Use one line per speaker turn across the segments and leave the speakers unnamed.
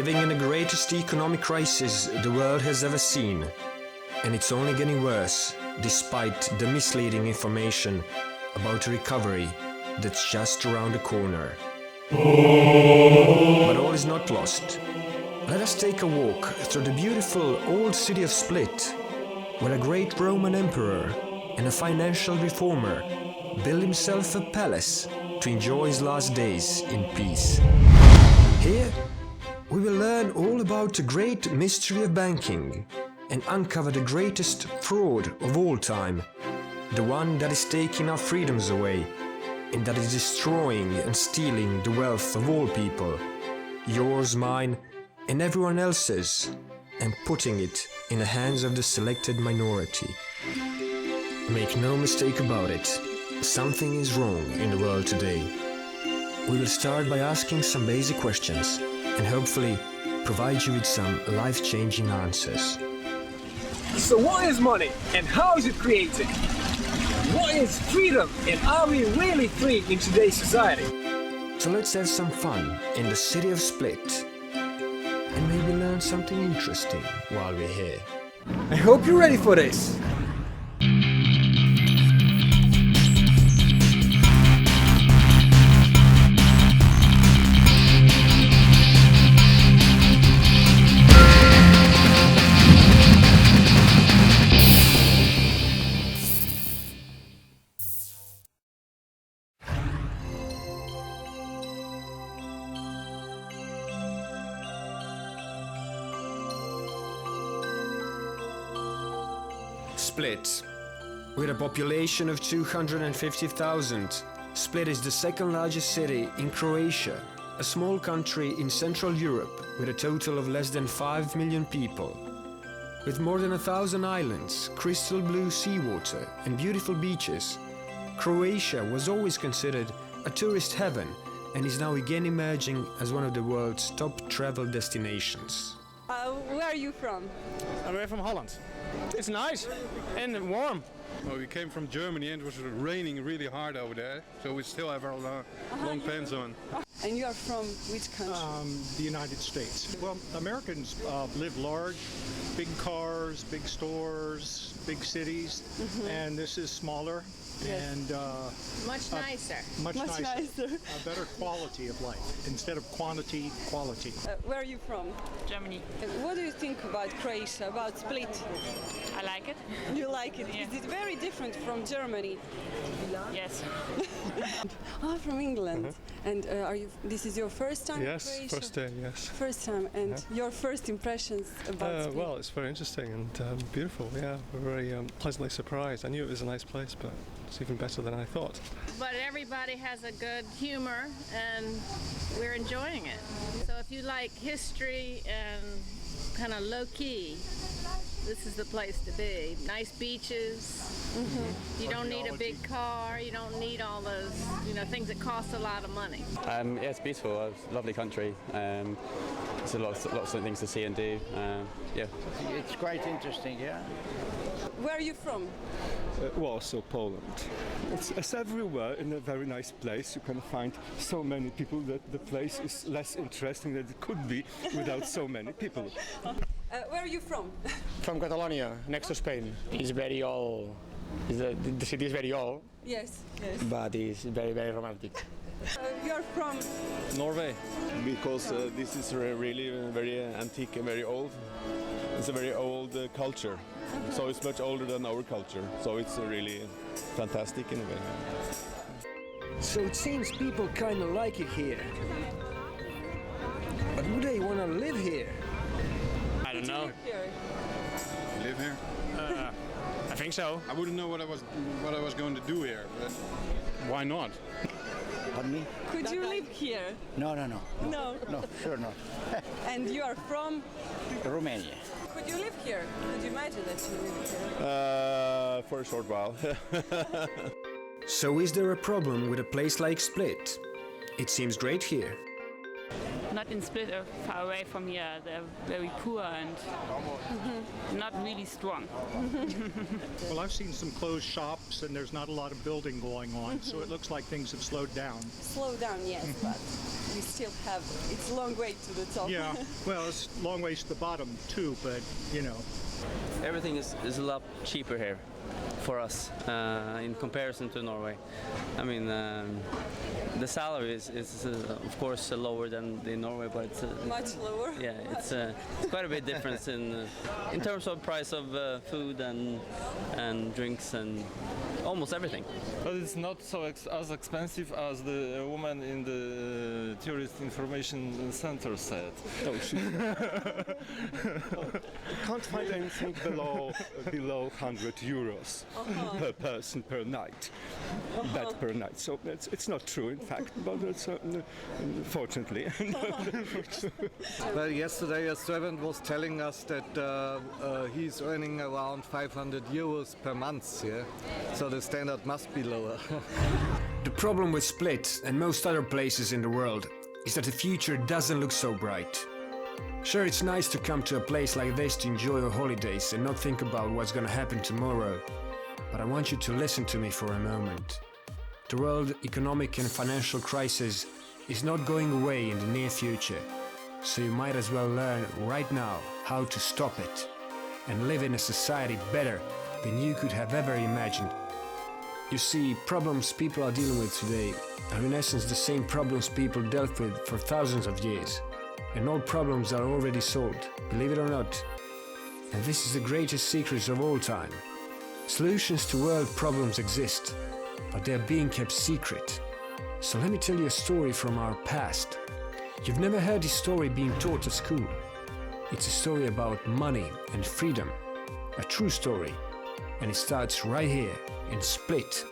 living in the greatest economic crisis the world has ever seen. And it's only getting worse, despite the misleading information about a recovery that's just around the corner. But all is not lost. Let us take a walk through the beautiful old city of Split, where a great Roman emperor and a financial reformer built himself a palace to enjoy his last days in peace. Here, we will learn all about the great mystery of banking and uncover the greatest fraud of all time, the one that is taking our freedoms away and that is destroying and stealing the wealth of all people, yours, mine, and everyone else's, and putting it in the hands of the selected minority. Make no mistake about it, something is wrong in the world today. We will start by asking some basic questions and hopefully provide you with some life-changing answers.
So what is money and how is it created? What is freedom and are we really free in today's society?
So let's have some fun in the city of Split and maybe learn something interesting while we're here.
I hope you're ready for this.
Split. With a population of 250,000, Split is the second largest city in Croatia, a small country in Central Europe with a total of less than 5 million people. With more than 1,000 islands, crystal blue seawater and beautiful beaches, Croatia was always considered a tourist heaven and is now again emerging as one of the world's top travel destinations.
Where are you from?
I'm from Holland. It's nice and warm.
Well, we came from Germany and it was raining really hard over there, so we still have our long pants on.
And you are from which country?
The United States. Well, Americans live large, big cars, big stores, big cities, and this is smaller.
Yes.
And
much nicer.
Much nicer. A better quality of life instead of quantity, quality.
Where are you from?
Germany.
What do you think about Croatia, about Split?
I like it.
You like it?
Yeah.
Is it very different from Germany?
Yes.
From England. And are you? This is your first time in Croatia?
Yes, first day, yes.
First time, and your first impressions about Split?
Well, it's very interesting and beautiful, yeah. We're very pleasantly surprised. I knew it was a nice place, but it's even better than I thought.
But everybody has a good humor and we're enjoying it. So if you like history and kind of low-key, this is the place to be. Nice beaches. You don't need a big car. You don't need all those, things that cost a lot of money.
Yeah, it's beautiful. It's a lovely country. There's lots of things to see and do. Yeah.
It's quite interesting, yeah.
Where are you from?
Warsaw, Poland. It's everywhere in a very nice place. You can find so many people that the place is less interesting than it could be without so many people.
Where are you from?
From Catalonia, next to Spain. It's very old. The city is very old.
Yes.
But it's very, very romantic.
You're from?
Norway, because this is really very antique and very old. It's a very old culture, so it's much older than our culture. So it's really fantastic in a way.
So it seems people kind of like it here. But do they want to live here?
I don't know.
Live here?
I think so.
I wouldn't know what I was going to do here, but why not?
Pardon me?
Could you live here?
No,
No.
sure not.
And you are from?
Romania.
Could you live here? Could you imagine that you live here?
For a short while.
So is there a problem with a place like Split? It seems great here.
not in Split or far away from here. They're very poor and not really strong.
Well, I've seen some closed shops and there's not a lot of building going on, so it looks like things have slowed down.
Slow down, yes, but we still have, it's a long way to the top.
Yeah, well, it's a long ways to the bottom too, but you know.
Everything is a lot cheaper here for us in comparison to Norway. I mean, the salary is of course lower than in Norway, but it's
much lower.
Yeah, it's quite a bit difference in terms of price of food and drinks and almost everything.
But it's not so as expensive as the woman in the tourist information center said.
No, she can't find anything below 100 euros per person per night. Bed per night. So it's not true, in fact, but it's fortunately.
Well, yesterday a servant was telling us that he's earning around 500 euros per month here, so the standard must be lower.
The problem with Split and most other places in the world is that the future doesn't look so bright. Sure, it's nice to come to a place like this to enjoy your holidays and not think about what's gonna happen tomorrow, but I want you to listen to me for a moment. The world economic and financial crisis is not going away in the near future, so you might as well learn right now how to stop it and live in a society better than you could have ever imagined. You see, problems people are dealing with today are in essence the same problems people dealt with for thousands of years. And all problems are already solved, believe it or not. And this is the greatest secret of all time. Solutions to world problems exist, but they are being kept secret. So let me tell you a story from our past. You've never heard this story being taught at school. It's a story about money and freedom. A true story. And it starts right here in Split,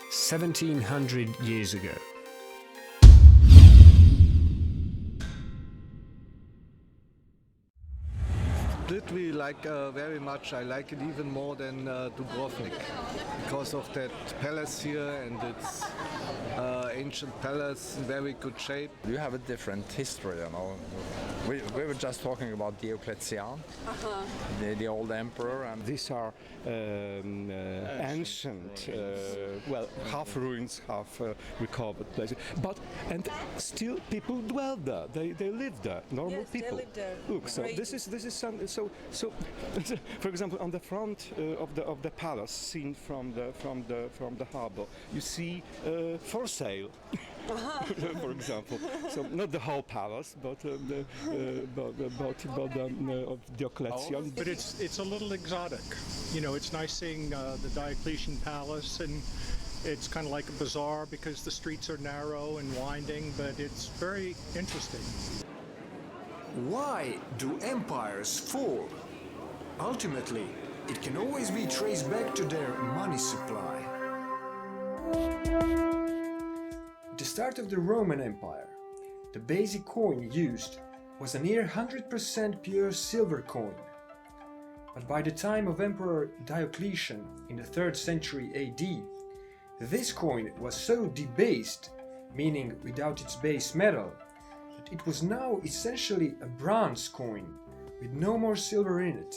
1700 years ago.
Split we like very much. I like it even more than Dubrovnik because of that palace here and its ancient palace in very good shape.
You have a different history, you know. We were just talking about Diocletian, the old emperor, and
these are ancient, well, half ruins, half recovered places. And still people dwell there. They live there. Normal
Yes,
people.
they live there.
Look, so this is some, so for example, on the front of the palace, seen from the harbor, you see for sale. For example, so not the whole palace, but of Diocletian.
But it's a little exotic. You know, it's nice seeing the Diocletian Palace, and it's kind of like a bazaar because the streets are narrow and winding, but it's very interesting.
Why do empires fall? Ultimately, it can always be traced back to their money supply. At the start of the Roman Empire, the basic coin used was a near 100% pure silver coin. But by the time of Emperor Diocletian in the 3rd century AD, this coin was so debased, meaning without its base metal, that it was now essentially a bronze coin with no more silver in it.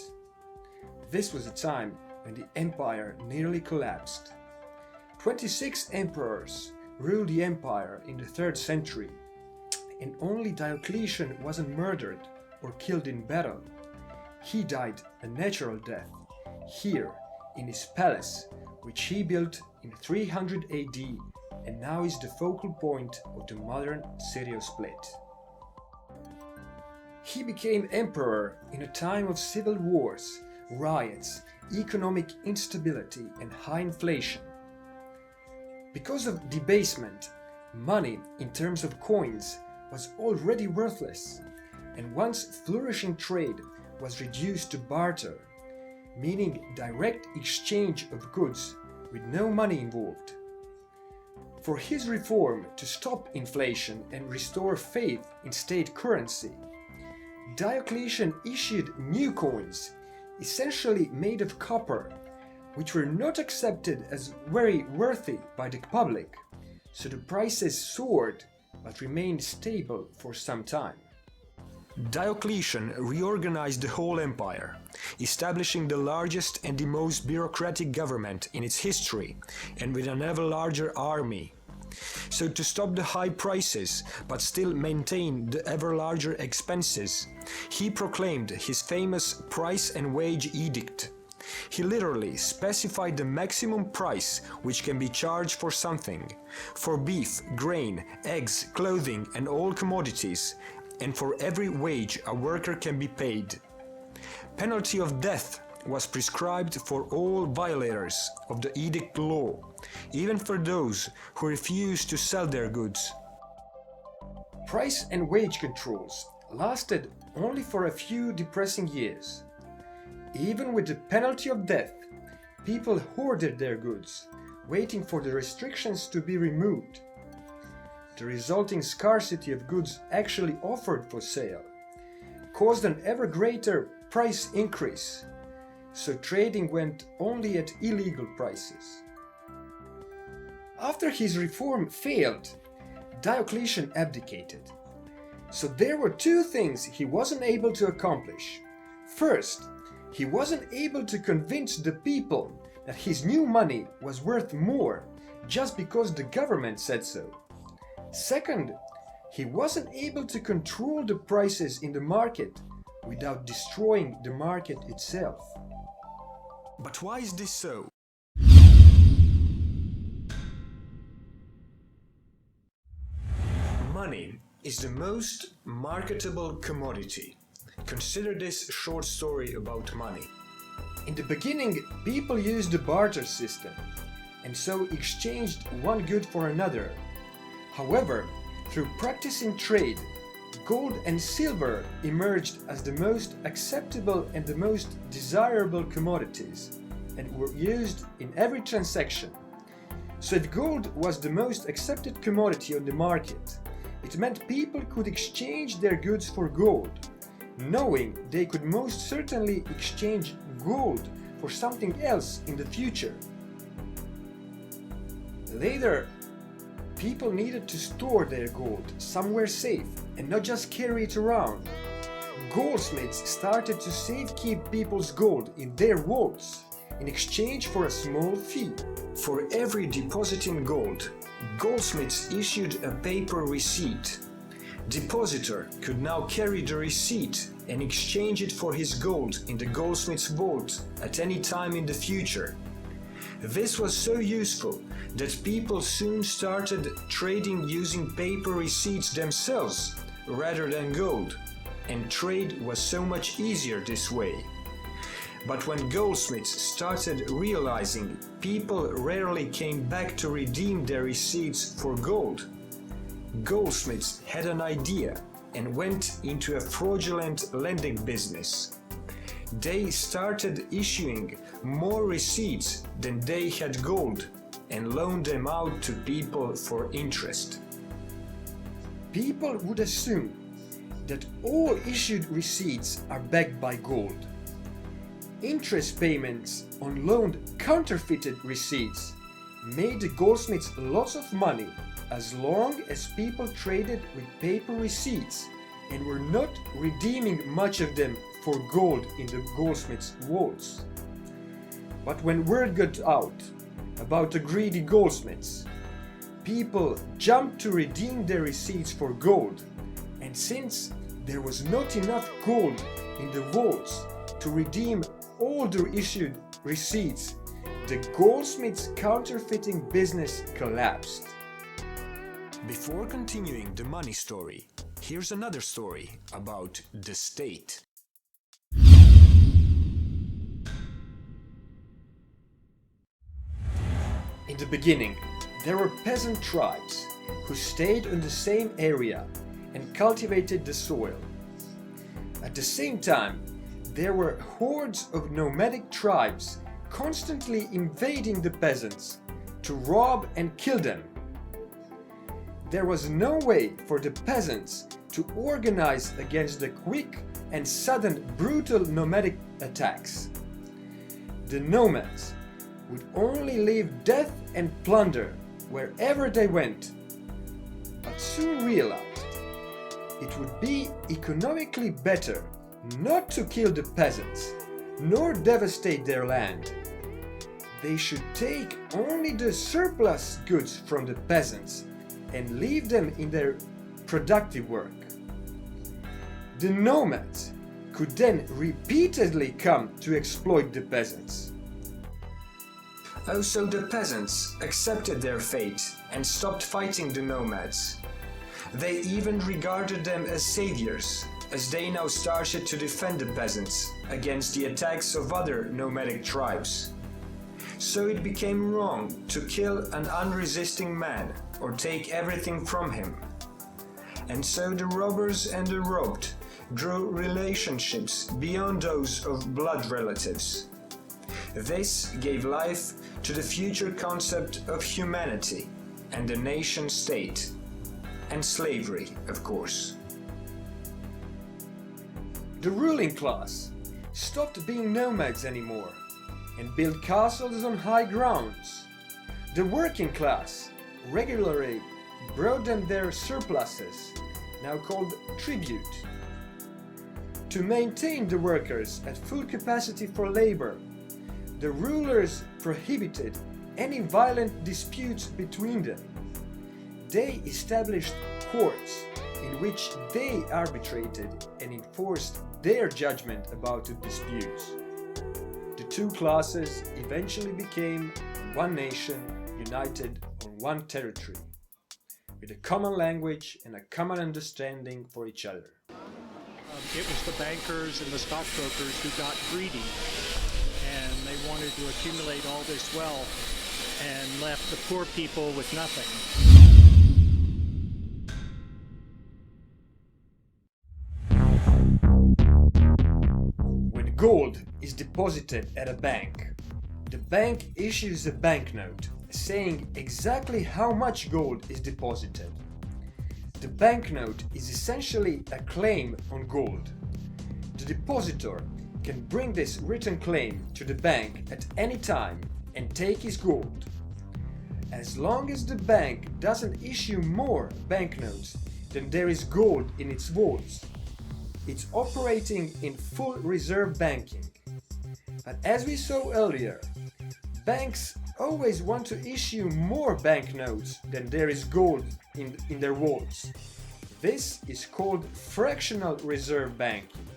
This was a time when the empire nearly collapsed. 26 emperors ruled the empire in the 3rd century, and only Diocletian wasn't murdered or killed in battle. He died a natural death here in his palace, which he built in 300 AD and now is the focal point of the modern city of Split. He became emperor in a time of civil wars, riots, economic instability and high inflation. Because of debasement, money in terms of coins was already worthless, and once flourishing trade was reduced to barter, meaning direct exchange of goods with no money involved. For his reform to stop inflation and restore faith in state currency, Diocletian issued new coins, essentially made of copper, which were not accepted as very worthy by the public, so the prices soared but remained stable for some time. Diocletian reorganized the whole empire, establishing the largest and the most bureaucratic government in its history, and with an ever larger army. So to stop the high prices, but still maintain the ever larger expenses, he proclaimed his famous price and wage edict. He literally specified the maximum price which can be charged for something, for beef, grain, eggs, clothing and all commodities, and for every wage a worker can be paid. Penalty of death was prescribed for all violators of the edict law, even for those who refused to sell their goods. Price and wage controls lasted only for a few depressing years. Even with the penalty of death, people hoarded their goods, waiting for the restrictions to be removed. The resulting scarcity of goods actually offered for sale caused an ever greater price increase, so trading went only at illegal prices. After his reform failed, Diocletian abdicated. So there were two things he wasn't able to accomplish. First, he wasn't able to convince the people that his new money was worth more just because the government said so. Second, he wasn't able to control the prices in the market without destroying the market itself. But why is this so? Money is the most marketable commodity. Consider this short story about money. In the beginning, people used the barter system, and so exchanged one good for another. However, through practicing trade, gold and silver emerged as the most acceptable and the most desirable commodities, and were used in every transaction. So if gold was the most accepted commodity on the market, it meant people could exchange their goods for gold, knowing they could most certainly exchange gold for something else in the future. Later, people needed to store their gold somewhere safe and not just carry it around. Goldsmiths started to safekeep people's gold in their vaults in exchange for a small fee. For every deposit in gold, goldsmiths issued a paper receipt. Depositor could now carry the receipt and exchange it for his gold in the goldsmith's vault at any time in the future. This was so useful that people soon started trading using paper receipts themselves rather than gold, and trade was so much easier this way. But when goldsmiths started realizing people rarely came back to redeem their receipts for gold, goldsmiths had an idea and went into a fraudulent lending business. They started issuing more receipts than they had gold and loaned them out to people for interest. People would assume that all issued receipts are backed by gold. Interest payments on loaned counterfeited receipts made the goldsmiths lots of money as long as people traded with paper receipts and were not redeeming much of them for gold in the goldsmiths' vaults. But when word got out about the greedy goldsmiths, people jumped to redeem their receipts for gold, and since there was not enough gold in the vaults to redeem all the issued receipts, the goldsmiths' counterfeiting business collapsed. Before continuing the money story, here's another story about the state. In the beginning, there were peasant tribes who stayed in the same area and cultivated the soil. At the same time, there were hordes of nomadic tribes constantly invading the peasants to rob and kill them. There was no way for the peasants to organize against the quick and sudden brutal nomadic attacks. The nomads would only leave death and plunder wherever they went, but soon realized it would be economically better not to kill the peasants, nor devastate their land. They should take only the surplus goods from the peasants and leave them in their productive work. The nomads could then repeatedly come to exploit the peasants. Also, the peasants accepted their fate and stopped fighting the nomads. They even regarded them as saviors, as they now started to defend the peasants against the attacks of other nomadic tribes. So it became wrong to kill an unresisting man or take everything from him. And so the robbers and the robbed drew relationships beyond those of blood relatives. This gave life to the future concept of humanity and the nation state, and slavery, of course. The ruling class stopped being nomads anymore and built castles on high grounds. The working class regularly brought them their surpluses, now called tribute. To maintain the workers at full capacity for labor, the rulers prohibited any violent disputes between them. They established courts in which they arbitrated and enforced their judgment about the disputes. The two classes eventually became one nation united on one territory, with a common language and a common understanding for each other.
It was the bankers and the stockbrokers who got greedy, and they wanted to accumulate all this wealth and left the poor people with nothing.
When gold is deposited at a bank, the bank issues a banknote saying exactly how much gold is deposited. The banknote is essentially a claim on gold. The depositor can bring this written claim to the bank at any time and take his gold. As long as the bank doesn't issue more banknotes than there is gold in its vaults, it's operating in full reserve banking. But as we saw earlier, banks always want to issue more banknotes than there is gold in their vaults. This is called fractional reserve banking,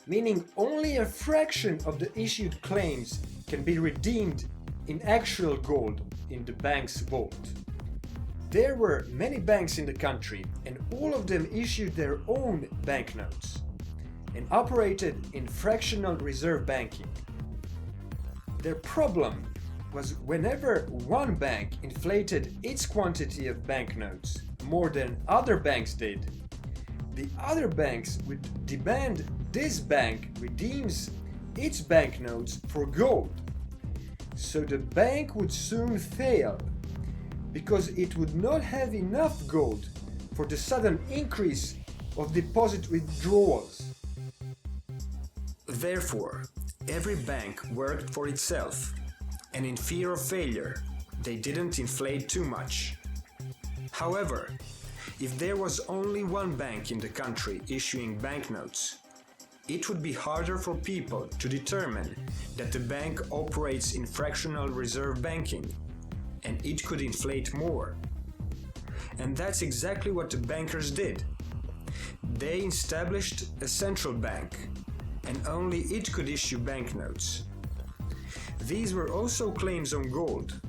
meaning only a fraction of the issued claims can be redeemed in actual gold in the bank's vault. There were many banks in the country, and all of them issued their own banknotes and operated in fractional reserve banking. Their problem was whenever one bank inflated its quantity of banknotes more than other banks did, the other banks would demand this bank redeems its banknotes for gold. So the bank would soon fail because it would not have enough gold for the sudden increase of deposit withdrawals. Therefore, every bank worked for itself, and in fear of failure, they didn't inflate too much. However, if there was only one bank in the country issuing banknotes, it would be harder for people to determine that the bank operates in fractional reserve banking, and it could inflate more. And that's exactly what the bankers did. They established a central bank, and only it could issue banknotes. These were also claims on gold,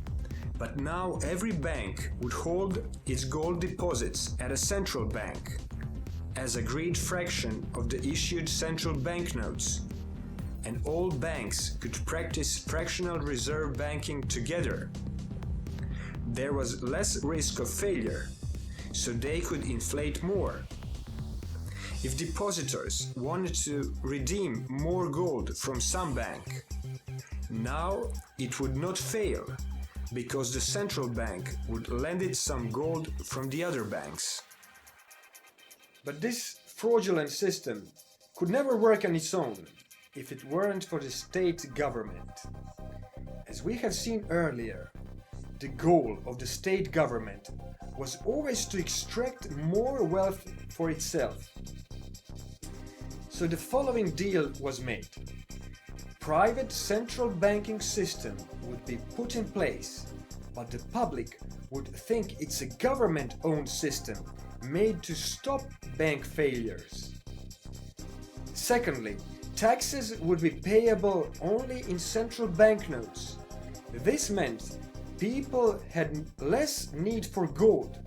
but now every bank would hold its gold deposits at a central bank, as agreed fraction of the issued central banknotes, and all banks could practice fractional reserve banking together. There was less risk of failure, so they could inflate more. If depositors wanted to redeem more gold from some bank, now it would not fail, because the central bank would lend it some gold from the other banks. But this fraudulent system could never work on its own if it weren't for the state government. As we have seen earlier, the goal of the state government was always to extract more wealth for itself. So the following deal was made. Private central banking system would be put in place, but the public would think it's a government-owned system made to stop bank failures. Secondly, taxes would be payable only in central banknotes. This meant people had less need for gold,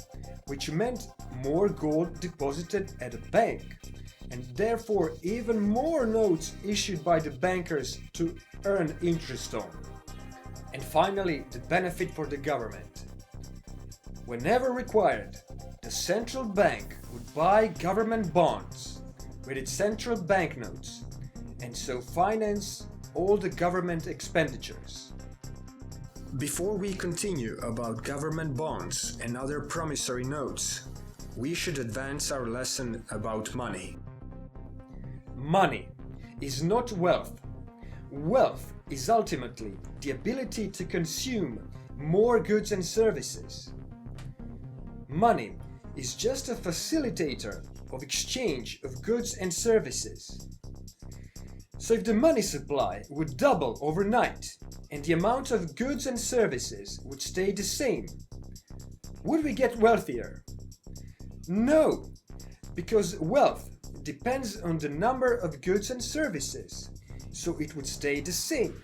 which meant more gold deposited at a bank, and therefore even more notes issued by the bankers to earn interest on. And finally, the benefit for the government. Whenever required, the central bank would buy government bonds with its central banknotes and so finance all the government expenditures. Before we continue about government bonds and other promissory notes, we should advance our lesson about money. Money is not wealth. Wealth is ultimately the ability to consume more goods and services. Money is just a facilitator of exchange of goods and services. So if the money supply would double overnight and the amount of goods and services would stay the same, would we get wealthier? No, because wealth depends on the number of goods and services, so it would stay the same.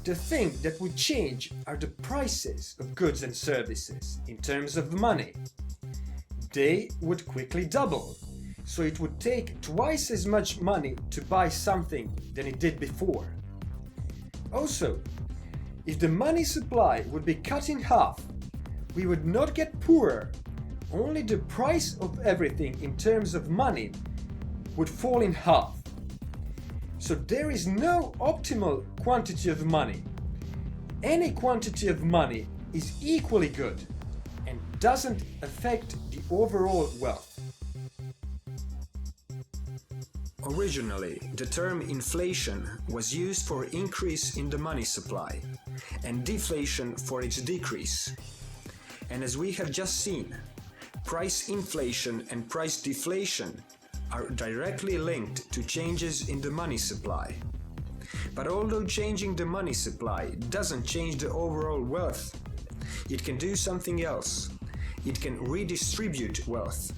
The thing that would change are the prices of goods and services in terms of money. They would quickly double, so it would take twice as much money to buy something than it did before. Also, if the money supply would be cut in half, we would not get poorer. Only the price of everything in terms of money would fall in half. So there is no optimal quantity of money. Any quantity of money is equally good and doesn't affect the overall wealth. Originally, the term inflation was used for increase in the money supply and deflation for its decrease. And as we have just seen, price inflation and price deflation are directly linked to changes in the money supply. But although changing the money supply doesn't change the overall wealth, it can do something else. It can redistribute wealth.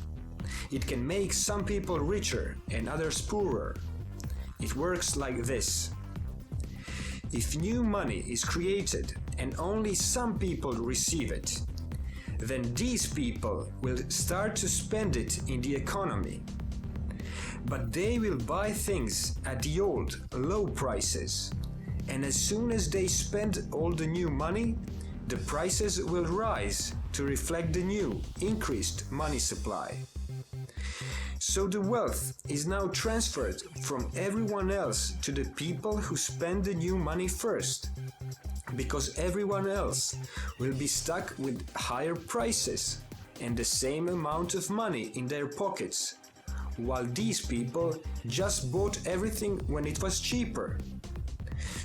It can make some people richer and others poorer. It works like this. If new money is created and only some people receive it, then these people will start to spend it in the economy. But they will buy things at the old, low prices, and as soon as they spend all the new money, the prices will rise to reflect the new, increased money supply. So the wealth is now transferred from everyone else to the people who spend the new money first, because everyone else will be stuck with higher prices and the same amount of money in their pockets, while these people just bought everything when it was cheaper.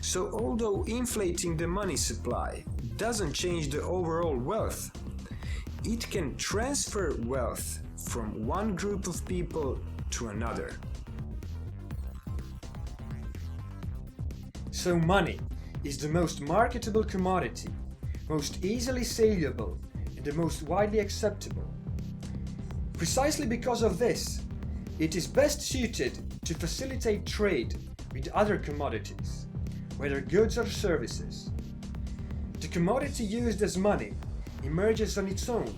So although inflating the money supply doesn't change the overall wealth, it can transfer wealth from one group of people to another. So money is the most marketable commodity, most easily saleable, and the most widely acceptable. Precisely because of this, it is best suited to facilitate trade with other commodities, whether goods or services. The commodity used as money emerges on its own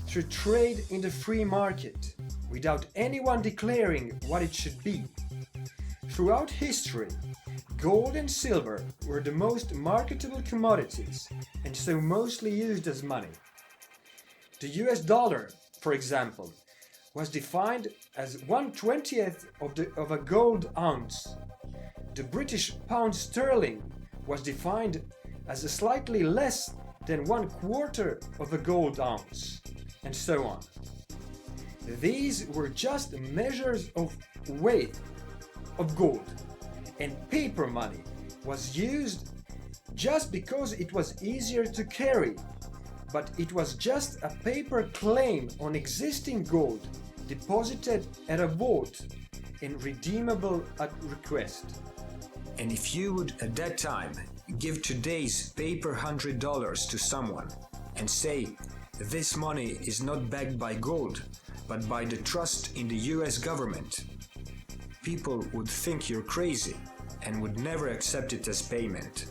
through trade in the free market, without anyone declaring what it should be. Throughout history, gold and silver were the most marketable commodities and so mostly used as money. The US dollar, for example, was defined as 1/20th of a gold ounce. The British pound sterling was defined as a slightly less than 1/4 of a gold ounce, and so on. These were just measures of weight of gold, and paper money was used just because it was easier to carry, but it was just a paper claim on existing gold deposited at a vault and redeemable at request. And if you would at that time give today's paper $100 to someone and say, this money is not backed by gold, but by the trust in the US government, people would think you're crazy and would never accept it as payment.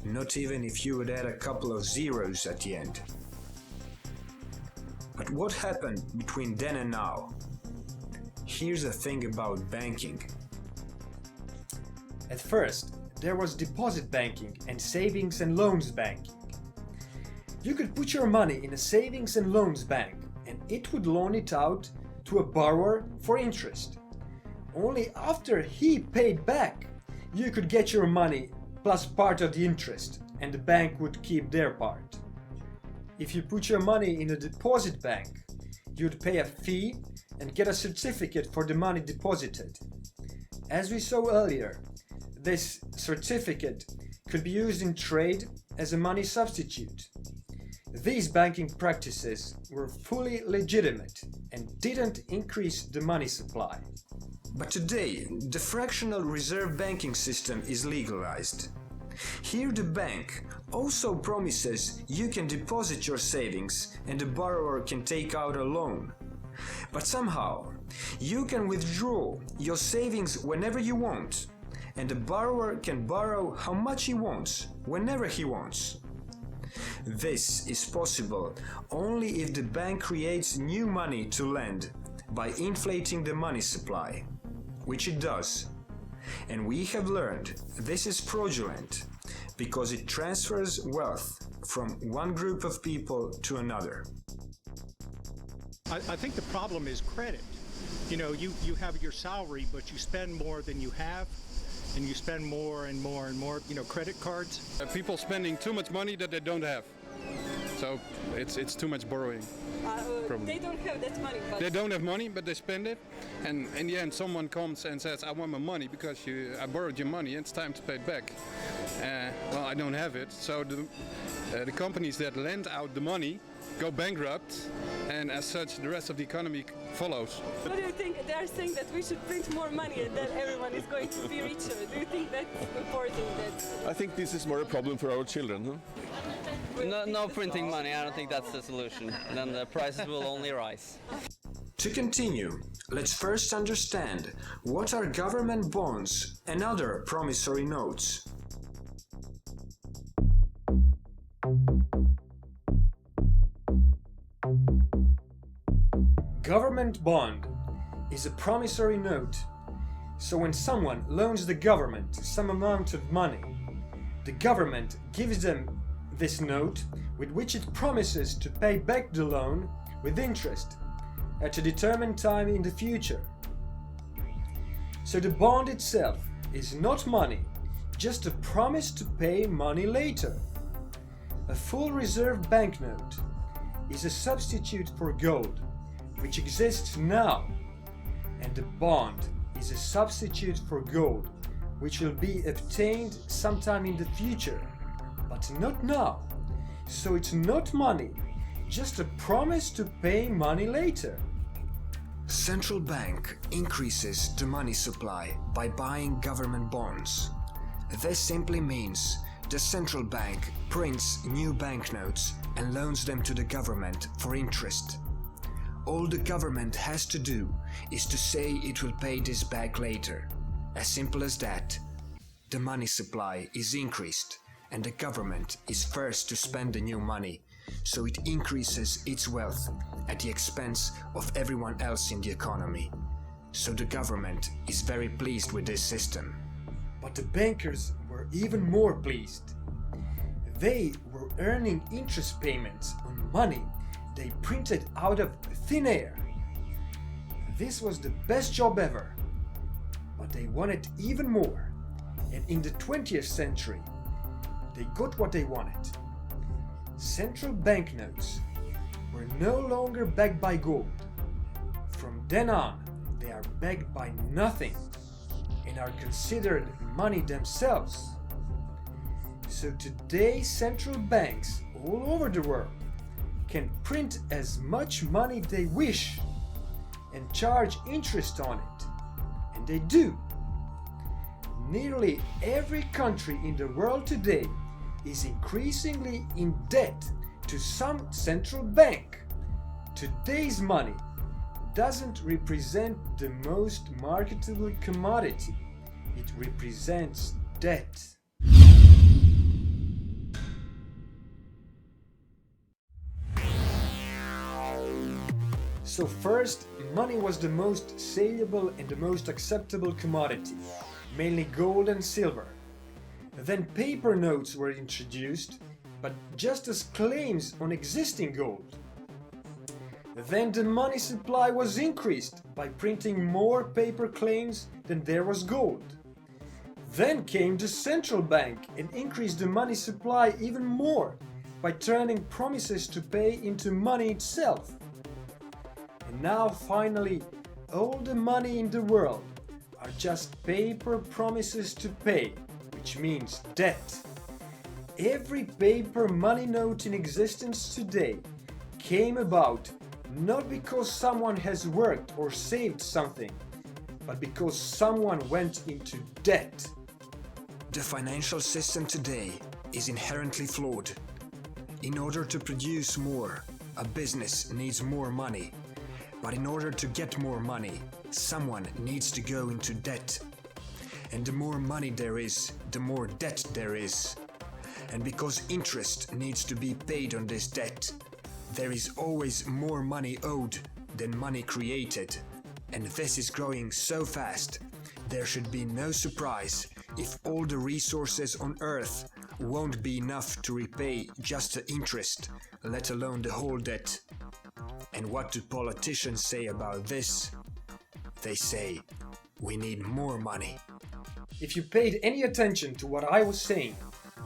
Not even if you would add a couple of zeros at the end. But what happened between then and now? Here's the thing about banking. At first, there was deposit banking and savings and loans banking. You could put your money in a savings and loans bank and it would loan it out to a borrower for interest. Only after he paid back, you could get your money plus part of the interest, and the bank would keep their part. If you put your money in a deposit bank, you'd pay a fee and get a certificate for the money deposited. As we saw earlier, this certificate could be used in trade as a money substitute. These banking practices were fully legitimate and didn't increase the money supply. But today, the fractional reserve banking system is legalized. Here the bank also promises you can deposit your savings and the borrower can take out a loan. But somehow, you can withdraw your savings whenever you want, and the borrower can borrow how much he wants, whenever he wants. This is possible only if the bank creates new money to lend by inflating the money supply, which it does. And we have learned this is fraudulent because it transfers wealth from one group of people to another.
I think the problem is credit. You know, you have your salary, but you spend more than you have, and you spend more and more and more, you know, credit cards.
People spending too much money that they don't have. So it's too much borrowing.
They don't have that money. But
they don't have money, but they spend it. And in the end, someone comes and says, I want my money because I borrowed your money and it's time to pay it back. Well, I don't have it. So the companies that lend out the money go bankrupt, and as such, the rest of the economy follows.
What do you think? They are saying that we should print more money and then everyone is going to be richer. Do you think that's important?
I think this is more a problem for our children. Huh?
No printing money, I don't think that's the solution. Then the prices will only rise.
To continue, let's first understand what are government bonds and other promissory notes. Government bond is a promissory note. So when someone loans the government some amount of money, the government gives them this note with which it promises to pay back the loan with interest at a determined time in the future. So the bond itself is not money, just a promise to pay money later. A full reserve banknote is a substitute for gold, which exists now, and the bond is a substitute for gold, which will be obtained sometime in the future, but not now. So it's not money, just a promise to pay money later. Central bank increases the money supply by buying government bonds. This simply means the central bank prints new banknotes and loans them to the government for interest. All the government has to do is to say it will pay this back later. As simple as that. The money supply is increased and the government is first to spend the new money, so it increases its wealth at the expense of everyone else in the economy. So the government is very pleased with this system. But the bankers were even more pleased. They were earning interest payments on money they printed out of thin air. This was the best job ever. But they wanted even more. And in the 20th century, they got what they wanted. Central banknotes were no longer backed by gold. From then on, they are backed by nothing and are considered money themselves. So today central banks all over the world can print as much money they wish and charge interest on it. And they do. Nearly every country in the world today is increasingly in debt to some central bank. Today's money doesn't represent the most marketable commodity. It represents debt. So first, money was the most saleable and the most acceptable commodity, mainly gold and silver. Then paper notes were introduced, but just as claims on existing gold. Then the money supply was increased by printing more paper claims than there was gold. Then came the central bank and increased the money supply even more by turning promises to pay into money itself. And now finally, all the money in the world are just paper promises to pay, which means debt. Every paper money note in existence today came about not because someone has worked or saved something, but because someone went into debt. The financial system today is inherently flawed. In order to produce more, a business needs more money. But in order to get more money, someone needs to go into debt. And the more money there is, the more debt there is. And because interest needs to be paid on this debt, there is always more money owed than money created. And this is growing so fast, there should be no surprise if all the resources on Earth won't be enough to repay just the interest, let alone the whole debt. And what do politicians say about this? They say, we need more money. If you paid any attention to what I was saying,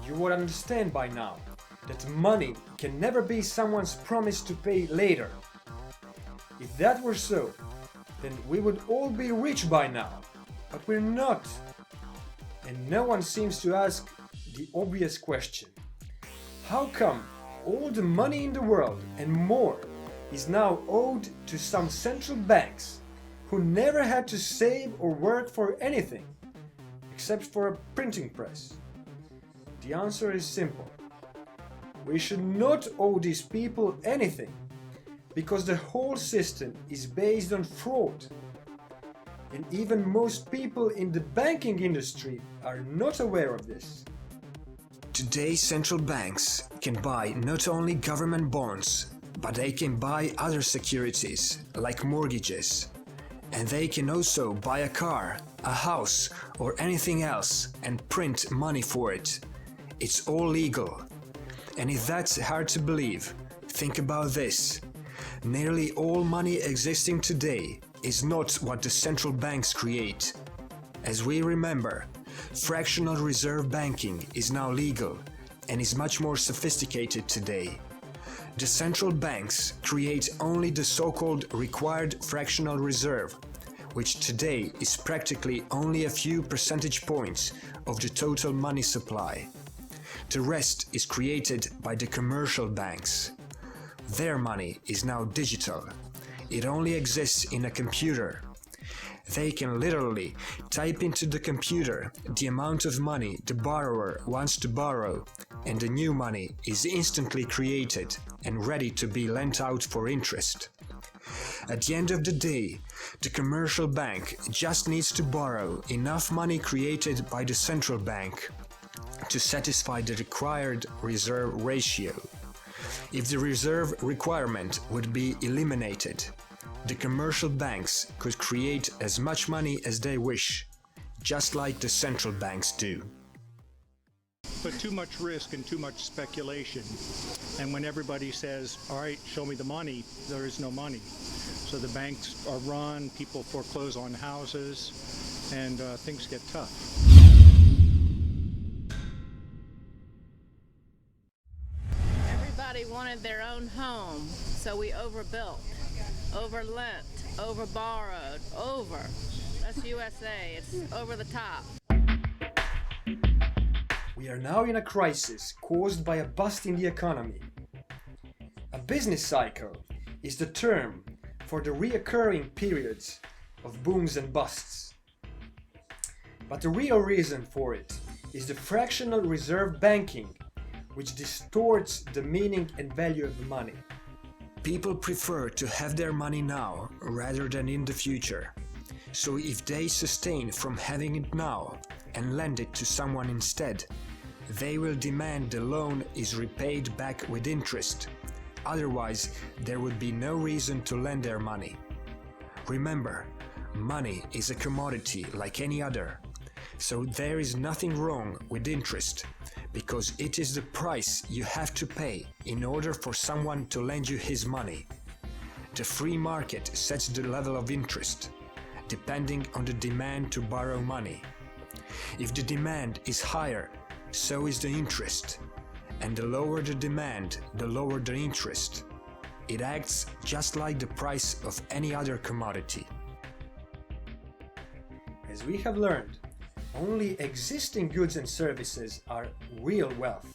you would understand by now that money can never be someone's promise to pay later. If that were so, then we would all be rich by now, but we're not. And no one seems to ask the obvious question. How come all the money in the world and more is now owed to some central banks who never had to save or work for anything except for a printing press? The answer is simple. We should not owe these people anything because the whole system is based on fraud. And even most people in the banking industry are not aware of this. Today, central banks can buy not only government bonds, but they can buy other securities like mortgages. And they can also buy a car, a house, or anything else and print money for it. It's all legal. And if that's hard to believe, think about this. Nearly all money existing today is not what the central banks create. As we remember, fractional reserve banking is now legal and is much more sophisticated today. The central banks create only the so-called required fractional reserve, which today is practically only a few percentage points of the total money supply. The rest is created by the commercial banks. Their money is now digital. It only exists in a computer. They can literally type into the computer the amount of money the borrower wants to borrow, and the new money is instantly created and ready to be lent out for interest. At the end of the day, the commercial bank just needs to borrow enough money created by the central bank to satisfy the required reserve ratio. If the reserve requirement would be eliminated, the commercial banks could create as much money as they wish, just like the central banks do.
But too much risk and too much speculation. And when everybody says, all right, show me the money, there is no money. So the banks are run, people foreclose on houses, and things get tough.
Everybody wanted their own home, so we overbuilt, overlent, overborrowed, over. That's USA, it's over the top.
We We are now in a crisis caused by a bust in the economy. A business cycle is the term for the reoccurring periods of booms and busts. But the real reason for it is the fractional reserve banking, which distorts the meaning and value of money. People prefer to have their money now rather than in the future. So if they sustain from having it now and lend it to someone instead, they will demand the loan is repaid back with interest. Otherwise, there would be no reason to lend their money. Remember, money is a commodity like any other. So there is nothing wrong with interest, because it is the price you have to pay in order for someone to lend you his money. The free market sets the level of interest, depending on the demand to borrow money. If the demand is higher, so is the interest, and the lower the demand, the lower the interest. It acts just like the price of any other commodity. As we have learned, only existing goods and services are real wealth,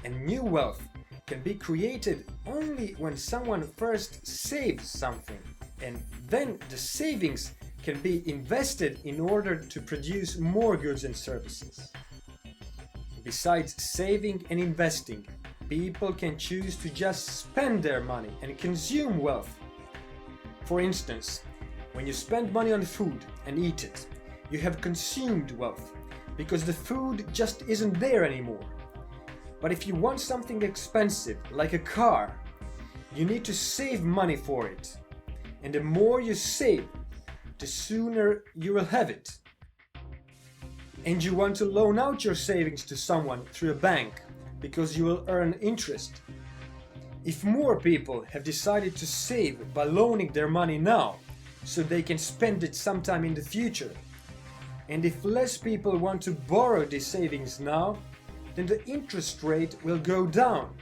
and new wealth can be created only when someone first saves something, and then the savings can be invested in order to produce more goods and services. Besides saving and investing, people can choose to just spend their money and consume wealth. For instance, when you spend money on food and eat it, you have consumed wealth, because the food just isn't there anymore. But if you want something expensive, like a car, you need to save money for it. And the more you save, the sooner you will have it. And you want to loan out your savings to someone through a bank, because you will earn interest. If more people have decided to save by loaning their money now, so they can spend it sometime in the future, and if less people want to borrow these savings now, then the interest rate will go down.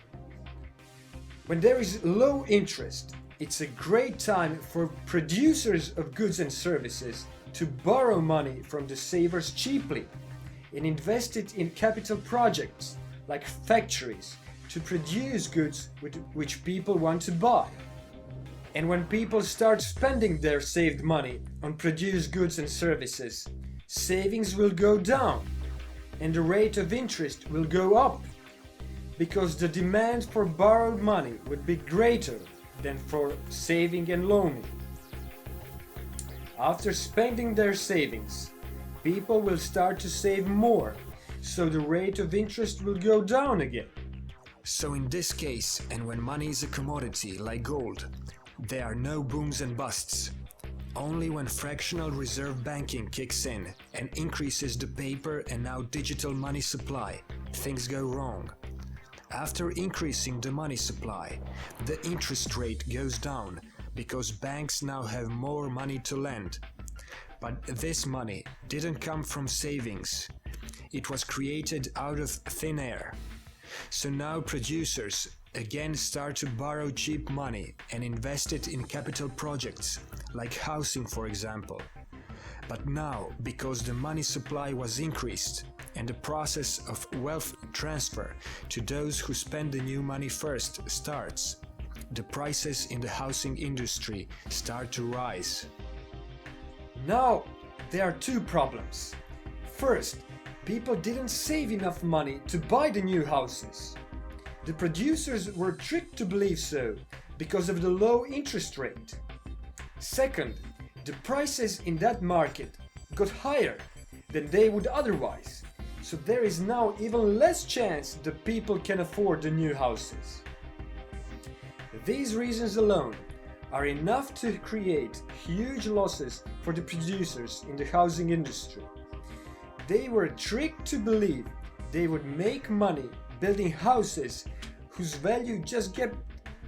When there is low interest, it's a great time for producers of goods and services to borrow money from the savers cheaply and invest it in capital projects like factories to produce goods which people want to buy. And when people start spending their saved money on produced goods and services, savings will go down and the rate of interest will go up, because the demand for borrowed money would be greater than for saving and loaning. After spending their savings, people will start to save more, so the rate of interest will go down again. So in this case, and when money is a commodity like gold, there are no booms and busts. Only when fractional reserve banking kicks in and increases the paper and now digital money supply, things go wrong. After increasing the money supply, the interest rate goes down because banks now have more money to lend. But this money didn't come from savings. It was created out of thin air. So now producers again start to borrow cheap money and invest it in capital projects, like housing for example. But now, because the money supply was increased and the process of wealth transfer to those who spend the new money first starts, the prices in the housing industry start to rise. Now, there are two problems. First, people didn't save enough money to buy the new houses. The producers were tricked to believe so because of the low interest rate. Second, the prices in that market got higher than they would otherwise, so there is now even less chance that people can afford the new houses. These reasons alone are enough to create huge losses for the producers in the housing industry. They were tricked to believe they would make money building houses whose value just kept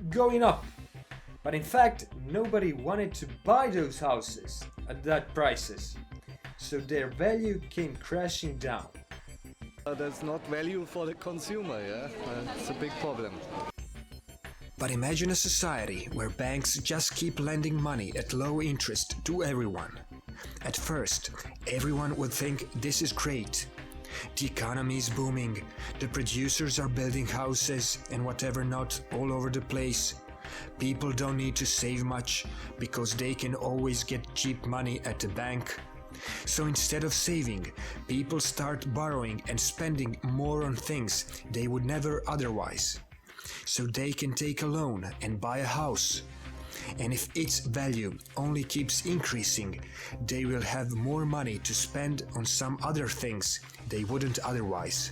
going up. But in fact, nobody wanted to buy those houses at that prices, so their value came crashing down.
There's not value for the consumer, yeah? It's a big problem.
But imagine a society where banks just keep lending money at low interest to everyone. At first, everyone would think this is great. The economy is booming, the producers are building houses and whatever not all over the place. People don't need to save much because they can always get cheap money at the bank. So instead of saving, people start borrowing and spending more on things they would never otherwise. So they can take a loan and buy a house. And if its value only keeps increasing, they will have more money to spend on some other things they wouldn't otherwise.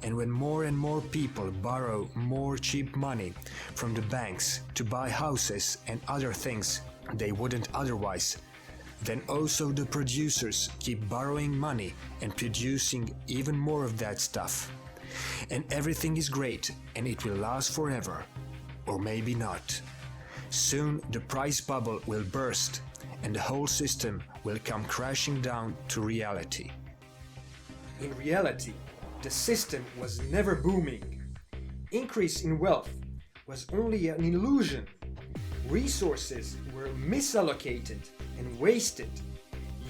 And when more and more people borrow more cheap money from the banks to buy houses and other things they wouldn't otherwise, then also the producers keep borrowing money and producing even more of that stuff. And everything is great and it will last forever. Or maybe not. Soon the price bubble will burst and the whole system will come crashing down to reality. In reality, the system was never booming. Increase in wealth was only an illusion. Resources were misallocated and wasted,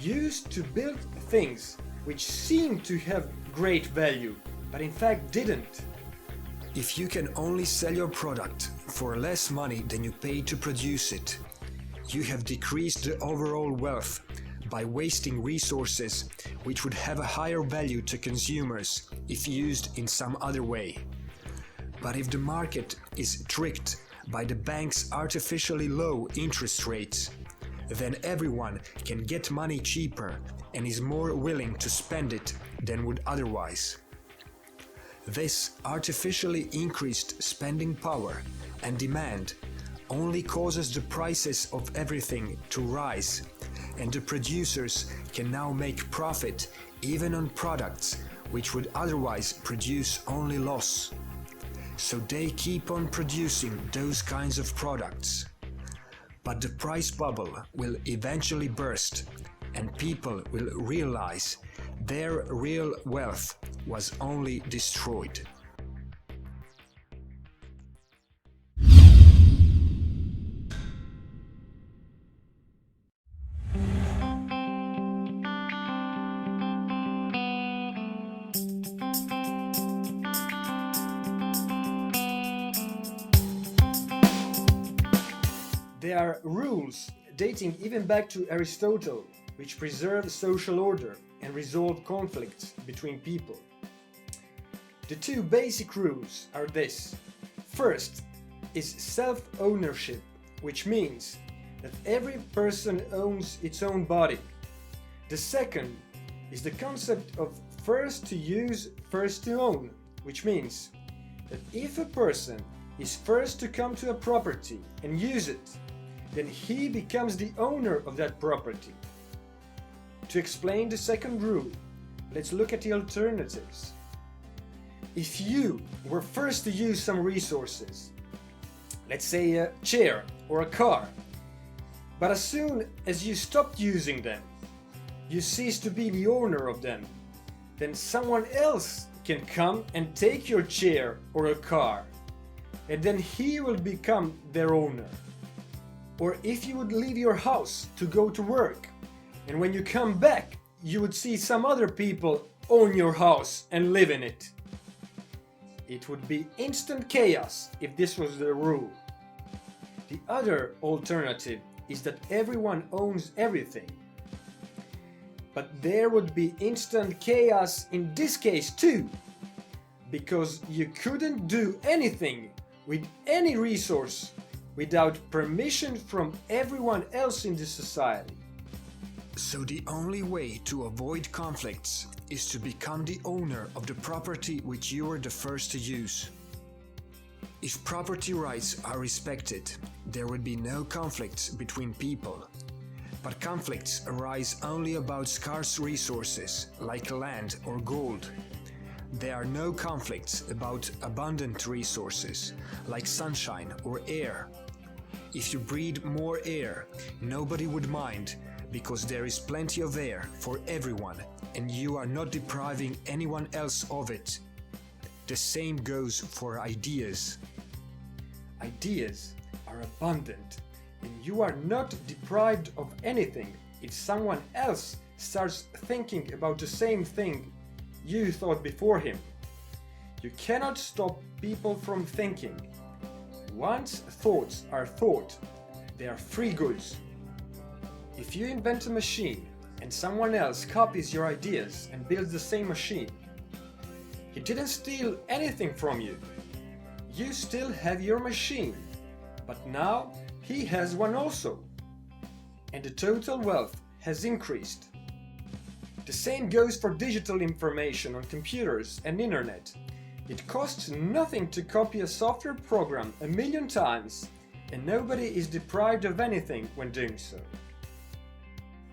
used to build things which seemed to have great value, but in fact didn't. If you can only sell your product for less money than you paid to produce it, you have decreased the overall wealth by wasting resources which would have a higher value to consumers if used in some other way. But if the market is tricked by the bank's artificially low interest rates, then everyone can get money cheaper and is more willing to spend it than would otherwise. This artificially increased spending power and demand only causes the prices of everything to rise, and the producers can now make profit even on products which would otherwise produce only loss. So they keep on producing those kinds of products. But the price bubble will eventually burst and people will realize their real wealth was only destroyed. There are rules dating even back to Aristotle which preserve social order and resolve conflicts between people. The two basic rules are this. First is self-ownership, which means that every person owns its own body. The second is the concept of first to use, first to own, which means that if a person is first to come to a property and use it, then he becomes the owner of that property. To explain the second rule, let's look at the alternatives. If you were first to use some resources, let's say a chair or a car, but as soon as you stopped using them, you cease to be the owner of them, then someone else can come and take your chair or a car, and then he will become their owner. Or if you would leave your house to go to work, and when you come back, you would see some other people own your house and live in it. It would be instant chaos if this was the rule. The other alternative is that everyone owns everything. But there would be instant chaos in this case too, because you couldn't do anything with any resource without permission from everyone else in the society. So the only way to avoid conflicts is to become the owner of the property which you were the first to use. If property rights are respected, there would be no conflicts between people. But conflicts arise only about scarce resources like land or gold. There are no conflicts about abundant resources like sunshine or air. If you breathe more air, nobody would mind because there is plenty of air for everyone and you are not depriving anyone else of it. The same goes for ideas. Ideas are abundant and you are not deprived of anything if someone else starts thinking about the same thing you thought before him. You cannot stop people from thinking. Once thoughts are thought, they are free goods. If you invent a machine and someone else copies your ideas and builds the same machine, he didn't steal anything from you. You still have your machine, but now he has one also. And the total wealth has increased. The same goes for digital information on computers and internet. It costs nothing to copy a software program 1,000,000 times, and nobody is deprived of anything when doing so.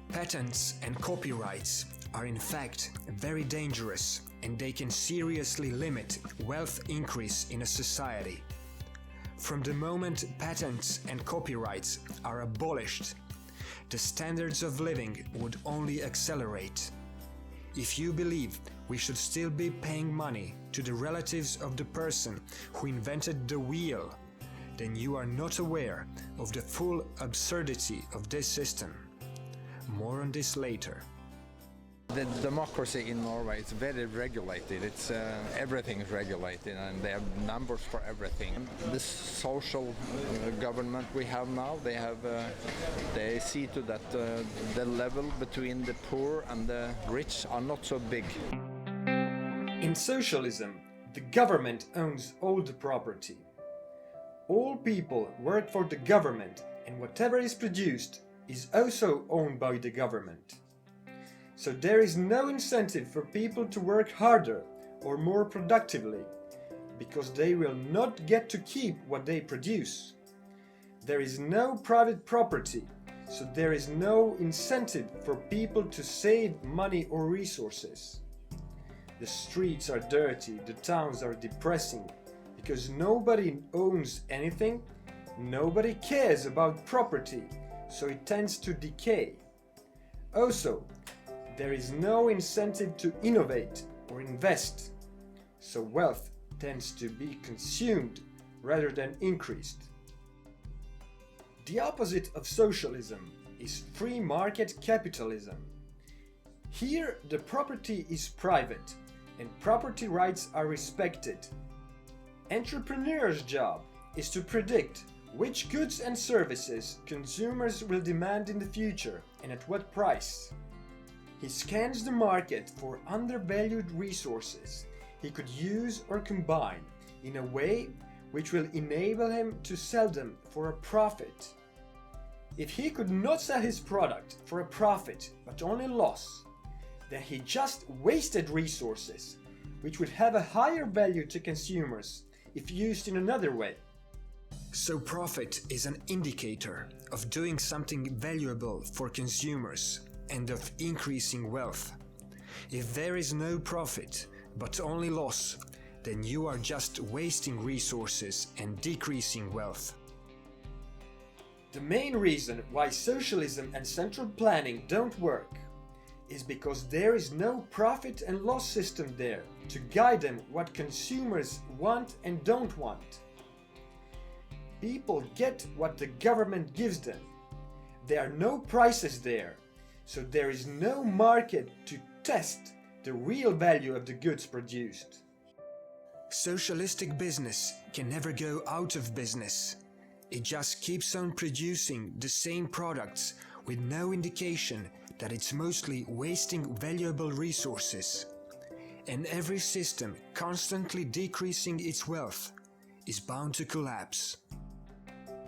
Patents and copyrights are in fact very dangerous, and they can seriously limit wealth increase in a society. From the moment patents and copyrights are abolished, the standards of living would only accelerate. If you believe we should still be paying money to the relatives of the person who invented the wheel, then you are not aware of the full absurdity of this system. More on this later.
The democracy in Norway is very regulated. It's everything is regulated, and they have numbers for everything. This social government we have now, they see to that the level between the poor and the rich are not so big.
In socialism, the government owns all the property. All people work for the government, and whatever is produced is also owned by the government. So there is no incentive for people to work harder or more productively, because they will not get to keep what they produce. There is no private property, so there is no incentive for people to save money or resources. The streets are dirty, the towns are depressing, because nobody owns anything, nobody cares about property, so it tends to decay. Also, there is no incentive to innovate or invest, so wealth tends to be consumed rather than increased. The opposite of socialism is free market capitalism. Here the property is private and property rights are respected. Entrepreneurs' job is to predict which goods and services consumers will demand in the future and at what price. He scans the market for undervalued resources he could use or combine in a way which will enable him to sell them for a profit. If he could not sell his product for a profit but only loss, then he just wasted resources which would have a higher value to consumers if used in another way. So profit is an indicator of doing something valuable for consumers and of increasing wealth. If there is no profit but only loss, then you are just wasting resources and decreasing wealth. The main reason why socialism and central planning don't work is because there is no profit and loss system there to guide them what consumers want and don't want. People get what the government gives them. There are no prices there, so there is no market to test the real value of the goods produced. Socialistic business can never go out of business. It just keeps on producing the same products with no indication that it's mostly wasting valuable resources. And every system constantly decreasing its wealth is bound to collapse.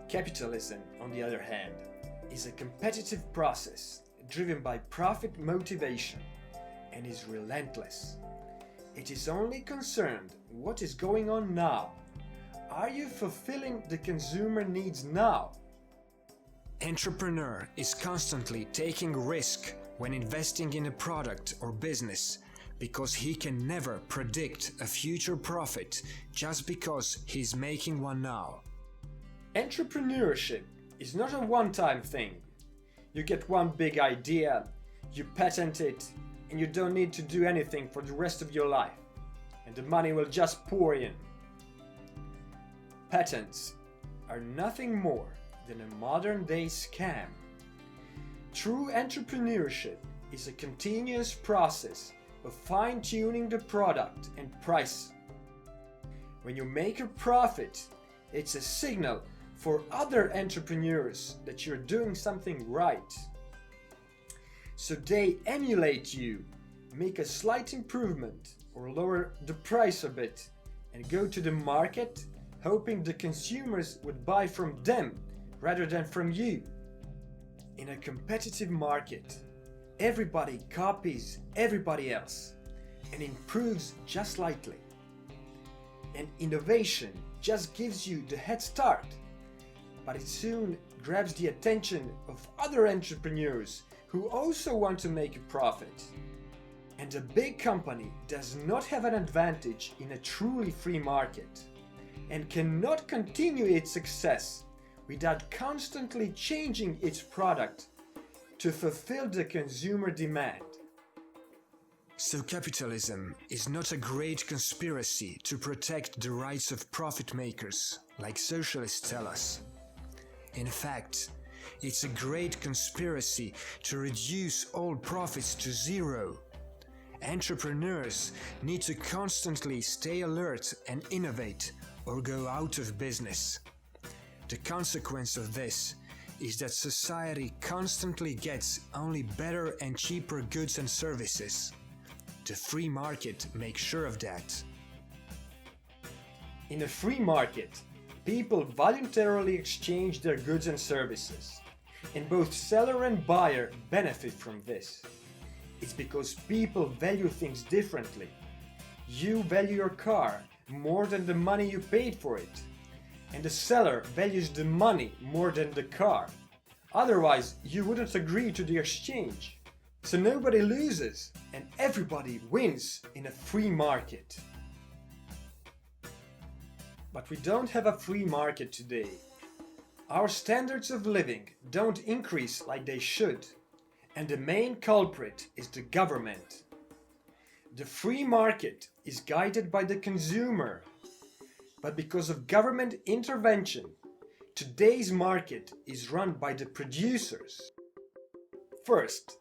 Capitalism, on the other hand, is a competitive process driven by profit motivation and is relentless. It is only concerned what is going on now. Are you fulfilling the consumer needs now? Entrepreneur is constantly taking risk when investing in a product or business because he can never predict a future profit just because he's making one now. Entrepreneurship is not a one-time thing. You get one big idea, you patent it, and you don't need to do anything for the rest of your life, and the money will just pour in. Patents are nothing more than a modern-day scam. True entrepreneurship is a continuous process of fine-tuning the product and price. When you make a profit, it's a signal for other entrepreneurs that you're doing something right. So they emulate you, make a slight improvement or lower the price a bit, and go to the market hoping the consumers would buy from them rather than from you. In a competitive market, everybody copies everybody else and improves just slightly. And innovation just gives you the head start, but it soon grabs the attention of other entrepreneurs who also want to make a profit. And a big company does not have an advantage in a truly free market and cannot continue its success without constantly changing its product to fulfill the consumer demand. So capitalism is not a great conspiracy to protect the rights of profit makers, like socialists tell us. In fact, it's a great conspiracy to reduce all profits to zero. Entrepreneurs need to constantly stay alert and innovate or go out of business. The consequence of this is that society constantly gets only better and cheaper goods and services. The free market makes sure of that. In a free market, people voluntarily exchange their goods and services, and both seller and buyer benefit from this. It's because people value things differently. You value your car more than the money you paid for it, and the seller values the money more than the car. Otherwise, you wouldn't agree to the exchange. So nobody loses and everybody wins in a free market. But we don't have a free market today. Our standards of living don't increase like they should, and the main culprit is the government. The free market is guided by the consumer, but because of government intervention, today's market is run by the producers. First,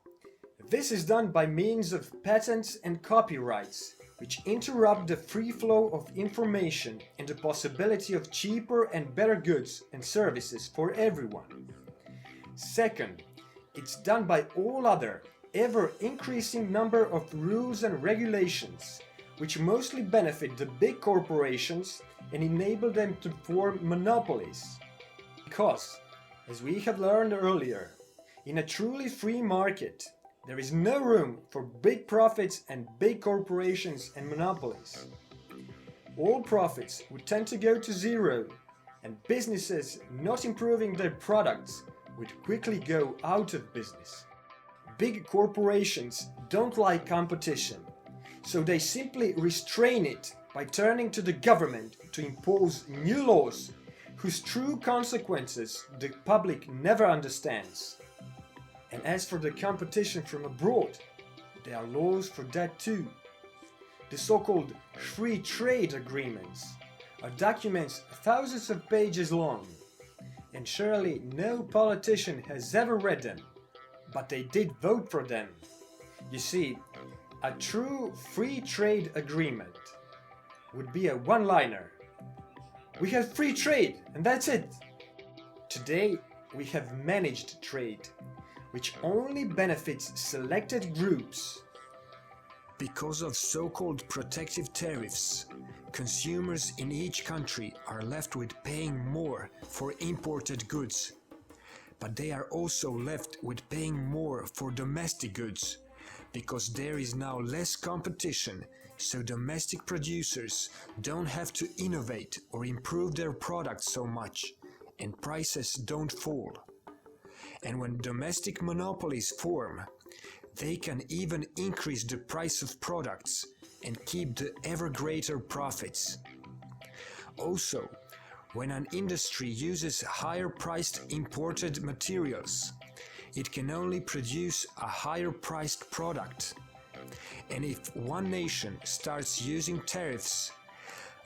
this is done by means of patents and copyrights, which interrupt the free flow of information and the possibility of cheaper and better goods and services for everyone. Second, it's done by all other, ever-increasing number of rules and regulations, which mostly benefit the big corporations and enable them to form monopolies. Because, as we have learned earlier, in a truly free market, there is no room for big profits and big corporations and monopolies. All profits would tend to go to zero, and businesses not improving their products would quickly go out of business. Big corporations don't like competition, so they simply restrain it by turning to the government to impose new laws whose true consequences the public never understands. And as for the competition from abroad, there are laws for that too. The so-called free trade agreements are documents thousands of pages long, and surely no politician has ever read them, but they did vote for them. You see, a true free trade agreement would be a one-liner. We have free trade, and that's it. Today, we have managed trade, which only benefits selected groups. Because of so-called protective tariffs, consumers in each country are left with paying more for imported goods. But they are also left with paying more for domestic goods, because there is now less competition, so domestic producers don't have to innovate or improve their products so much, and prices don't fall. And when domestic monopolies form, they can even increase the price of products and keep the ever greater profits. Also, when an industry uses higher priced imported materials, it can only produce a higher priced product. And if one nation starts using tariffs,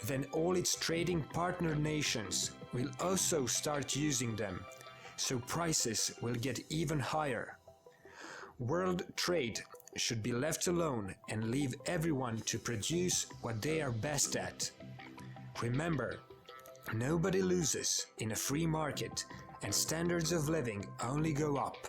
then all its trading partner nations will also start using them, so prices will get even higher. World trade should be left alone and leave everyone to produce what they are best at. Remember, nobody loses in a free market, and standards of living only go up.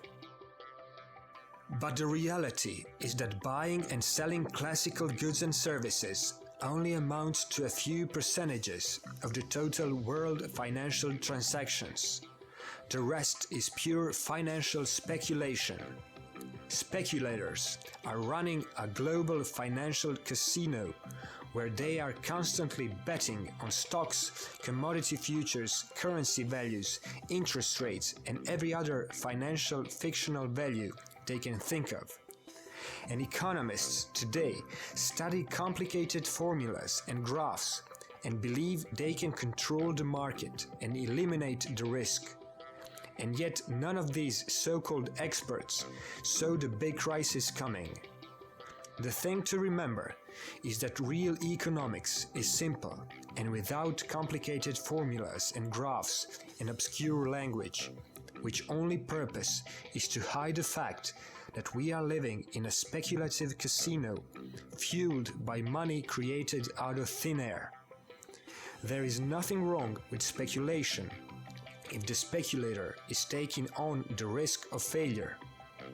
But the reality is that buying and selling classical goods and services only amounts to a few percentages of the total world financial transactions. The rest is pure financial speculation. Speculators are running a global financial casino where they are constantly betting on stocks, commodity futures, currency values, interest rates, and every other financial fictional value they can think of. And economists today study complicated formulas and graphs and believe they can control the market and eliminate the risk. And yet none of these so-called experts saw the big crisis coming. The thing to remember is that real economics is simple and without complicated formulas and graphs and obscure language, which only purpose is to hide the fact that we are living in a speculative casino fueled by money created out of thin air. There is nothing wrong with speculation if the speculator is taking on the risk of failure.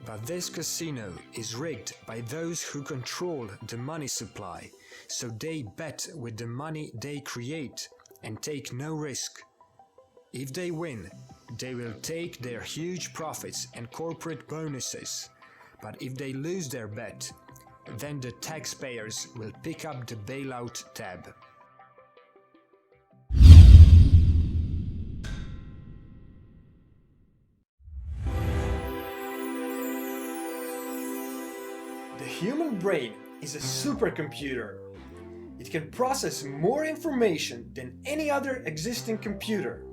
But this casino is rigged by those who control the money supply, so they bet with the money they create and take no risk. If they win, they will take their huge profits and corporate bonuses, but if they lose their bet, then the taxpayers will pick up the bailout tab. The human brain is a supercomputer. It can process more information than any other existing computer.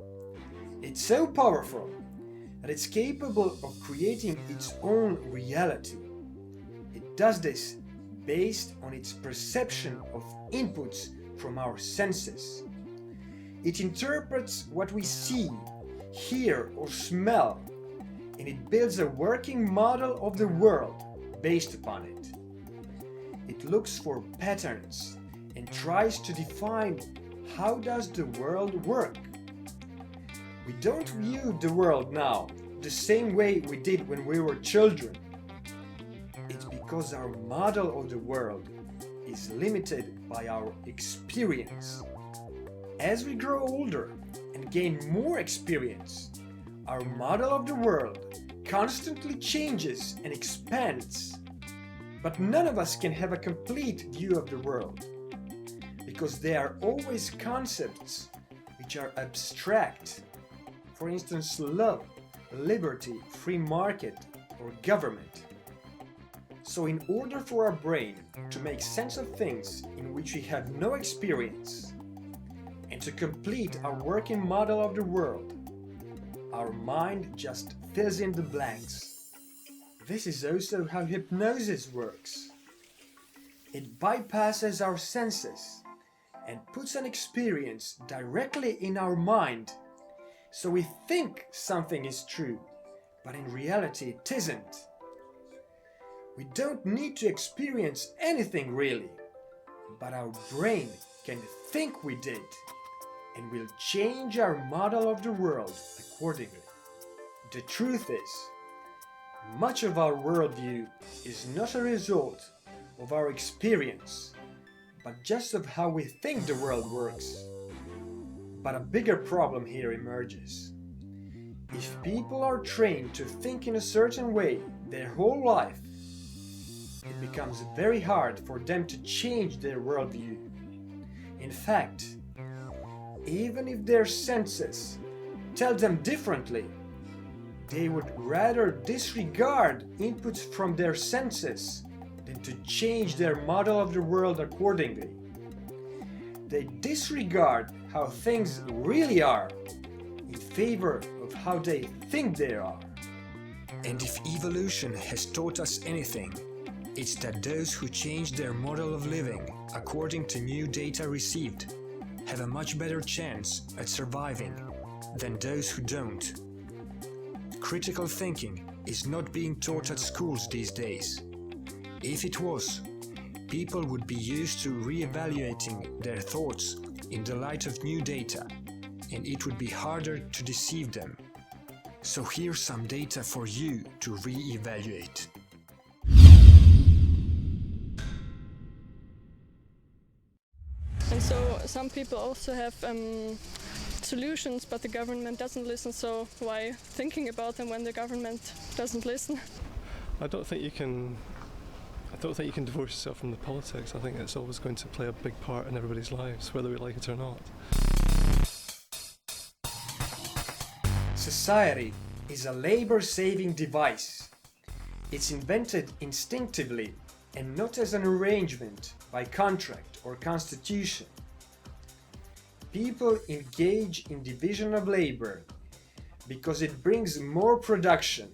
It's so powerful that it's capable of creating its own reality. It does this based on its perception of inputs from our senses. It interprets what we see, hear, or smell, and it builds a working model of the world based upon it. It looks for patterns and tries to define how does the world work. We don't view the world now the same way we did when we were children. It's because our model of the world is limited by our experience. As we grow older and gain more experience, our model of the world constantly changes and expands. But none of us can have a complete view of the world, because there are always concepts which are abstract. For instance, love, liberty, free market, or government. So in order for our brain to make sense of things in which we have no experience, and to complete our working model of the world, our mind just fills in the blanks. This is also how hypnosis works. It bypasses our senses and puts an experience directly in our mind, so we think something is true, but in reality it isn't. We don't need to experience anything really, but our brain can think we did, and will change our model of the world accordingly. The truth is, much of our worldview is not a result of our experience, but just of how we think the world works. But a bigger problem here emerges. If people are trained to think in a certain way their whole life, it becomes very hard for them to change their worldview. In fact, even if their senses tell them differently, they would rather disregard inputs from their senses than to change their model of the world accordingly. They disregard how things really are in favor of how they think they are. And if evolution has taught us anything, it's that those who change their model of living according to new data received have a much better chance at surviving than those who don't. Critical thinking is not being taught at schools these days. If it was, people would be used to re-evaluating their thoughts in the light of new data, and it would be harder to deceive them. So here's some data for you to re-evaluate.
And so some people also have solutions, but the government doesn't listen, so why thinking about them when the government doesn't listen?
I don't think you can divorce yourself from the politics. I think it's always going to play a big part in everybody's lives, whether we like it or not.
Society is a labor-saving device. It's invented instinctively and not as an arrangement by contract or constitution. People engage in division of labor because it brings more production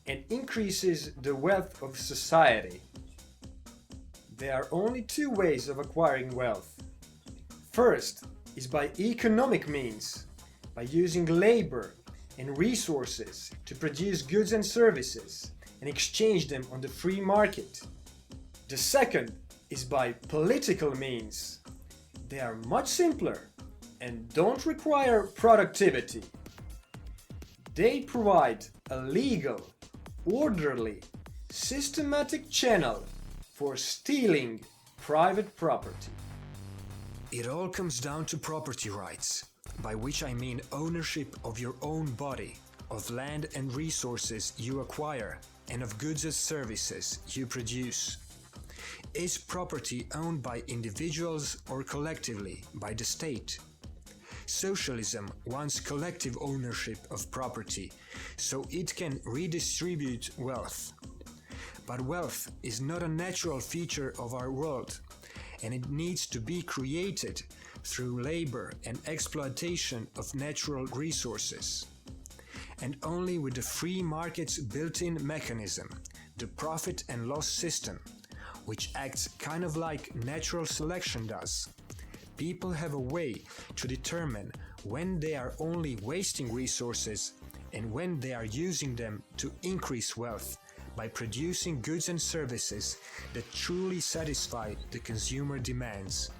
and increases the wealth of society. There are only two ways of acquiring wealth. First is by economic means, by using labor and resources to produce goods and services and exchange them on the free market. The second is by political means. They are much simpler and don't require productivity. They provide a legal, orderly, systematic channel for stealing private property. It all comes down to property rights, by which I mean ownership of your own body, of land and resources you acquire, and of goods and services you produce. Is property owned by individuals or collectively by the state? Socialism wants collective ownership of property, so it can redistribute wealth. But wealth is not a natural feature of our world, and it needs to be created through labor and exploitation of natural resources. And only with the free market's built-in mechanism, the profit and loss system, which acts kind of like natural selection does, people have a way to determine when they are only wasting resources and when they are using them to increase wealth by producing goods and services that truly satisfy the consumer demands.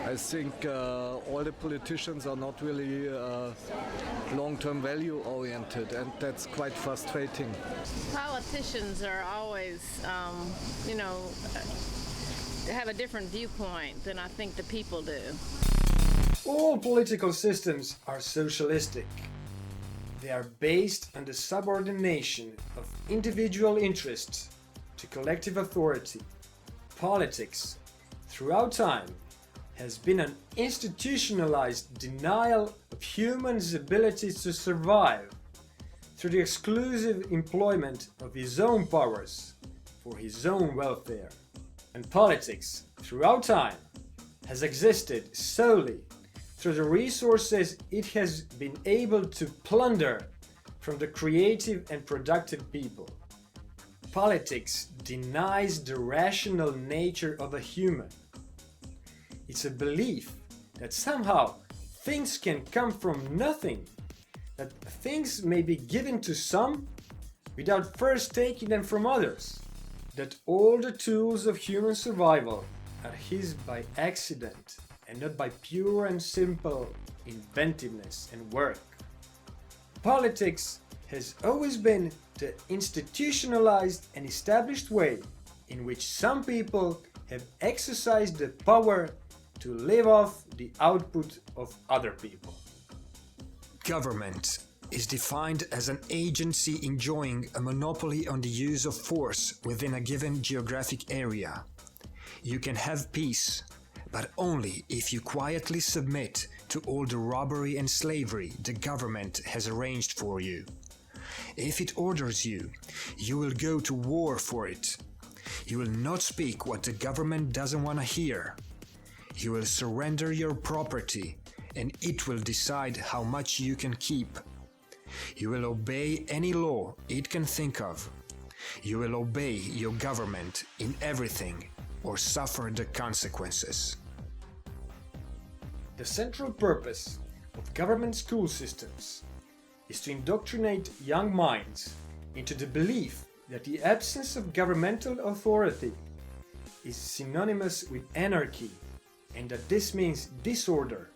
I think all the politicians are not really long-term value oriented, and that's quite frustrating.
Politicians are always, have a different viewpoint than I think the people do.
All political systems are socialistic. They are based on the subordination of individual interests to collective authority. Politics, throughout time, has been an institutionalized denial of humans' ability to survive through the exclusive employment of his own powers for his own welfare. And politics, throughout time, has existed solely through the resources it has been able to plunder from the creative and productive people. Politics denies the rational nature of a human. It's a belief that somehow things can come from nothing, that things may be given to some without first taking them from others, that all the tools of human survival are his by accident and not by pure and simple inventiveness and work. Politics has always been the institutionalized and established way in which some people have exercised the power to live off the output of other people. Government is defined as an agency enjoying a monopoly on the use of force within a given geographic area. You can have peace, but only if you quietly submit to all the robbery and slavery the government has arranged for you. If it orders you, you will go to war for it. You will not speak what the government doesn't want to hear. You will surrender your property, and it will decide how much you can keep. You will obey any law it can think of. You will obey your government in everything, or suffer the consequences. The central purpose of government school systems is to indoctrinate young minds into the belief that the absence of governmental authority is synonymous with anarchy and that this means disorder.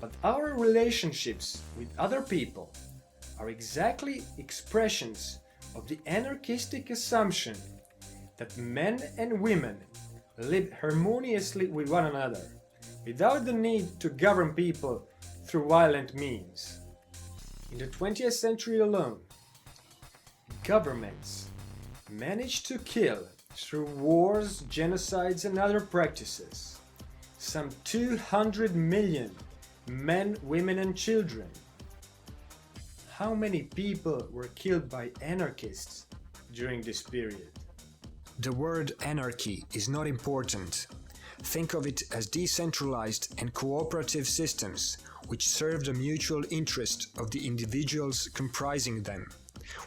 But our relationships with other people are exactly expressions of the anarchistic assumption that men and women live harmoniously with one another, without the need to govern people through violent means. In the 20th century alone, governments managed to kill, through wars, genocides and other practices, some 200 million men, women and children. How many people were killed by anarchists during this period?
The word anarchy is not important. Think of it as decentralized and cooperative systems which serve the mutual interest of the individuals comprising them,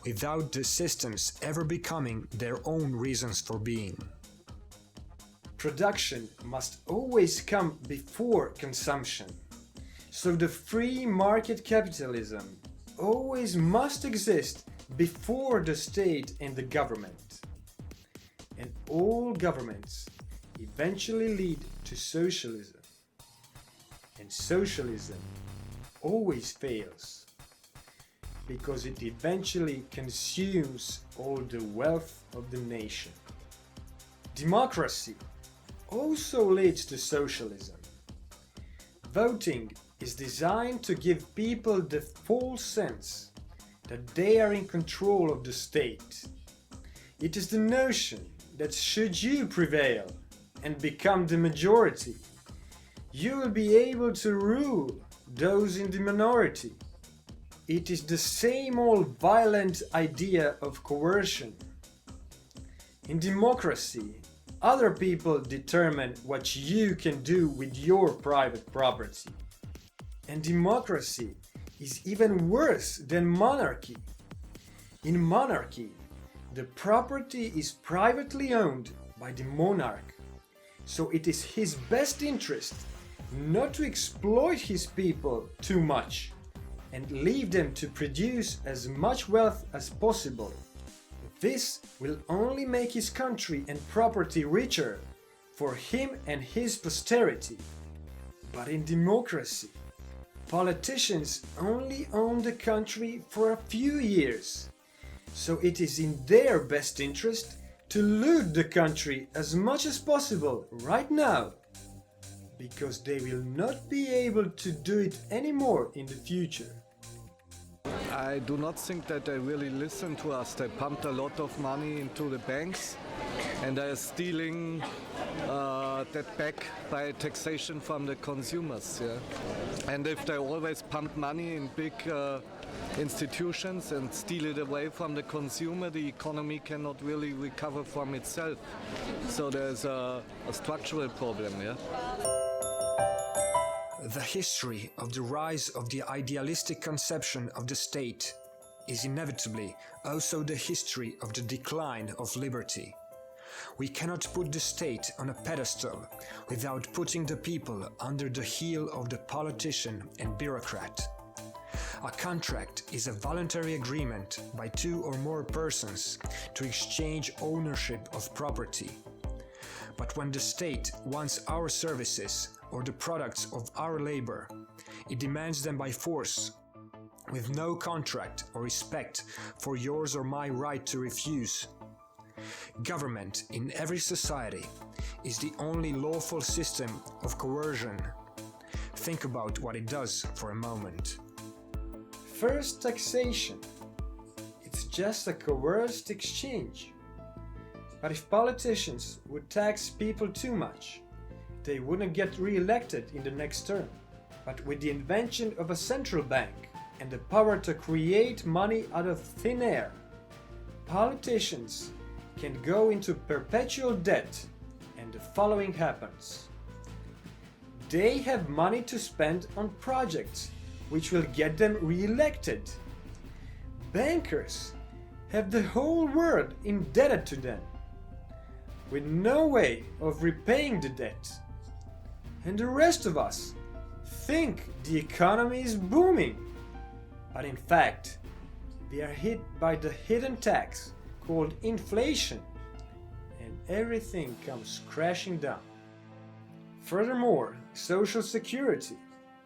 without the systems ever becoming their own reasons for being.
Production must always come before consumption, so the free market capitalism always must exist before the state and the government. And all governments eventually lead to socialism. And socialism always fails, because it eventually consumes all the wealth of the nation. Democracy also leads to socialism. Voting is designed to give people the false sense that they are in control of the state. It is the notion that should you prevail and become the majority, you will be able to rule those in the minority. It is the same old violent idea of coercion. In democracy, other people determine what you can do with your private property. And democracy is even worse than monarchy. In monarchy, the property is privately owned by the monarch, so it is his best interest not to exploit his people too much and leave them to produce as much wealth as possible. This will only make his country and property richer for him and his posterity. But in democracy, politicians only own the country for a few years, so it is in their best interest to loot the country as much as possible right now, because they will not be able to do it anymore in the future.
I do not think that they really listen to us. They pumped a lot of money into the banks and they are stealing that back by taxation from the consumers. Yeah? And if they always pump money in big institutions and steal it away from the consumer, the economy cannot really recover from itself. So there's a structural problem. Yeah?
The history of the rise of the idealistic conception of the state is inevitably also the history of the decline of liberty. We cannot put the state on a pedestal without putting the people under the heel of the politician and bureaucrat. A contract is a voluntary agreement by two or more persons to exchange ownership of property. But when the state wants our services or the products of our labor, it demands them by force, with no contract or respect for yours or my right to refuse. Government in every society is the only lawful system of coercion. Think about what it does for a moment.
First, taxation. It's just a coerced exchange. But if politicians would tax people too much, they wouldn't get re-elected in the next term. But with the invention of a central bank and the power to create money out of thin air, politicians can go into perpetual debt, and the following happens. They have money to spend on projects which will get them re-elected. Bankers have the whole world indebted to them, with no way of repaying the debt. And the rest of us think the economy is booming. But in fact, we are hit by the hidden tax
called inflation, and everything comes crashing down. Furthermore, Social Security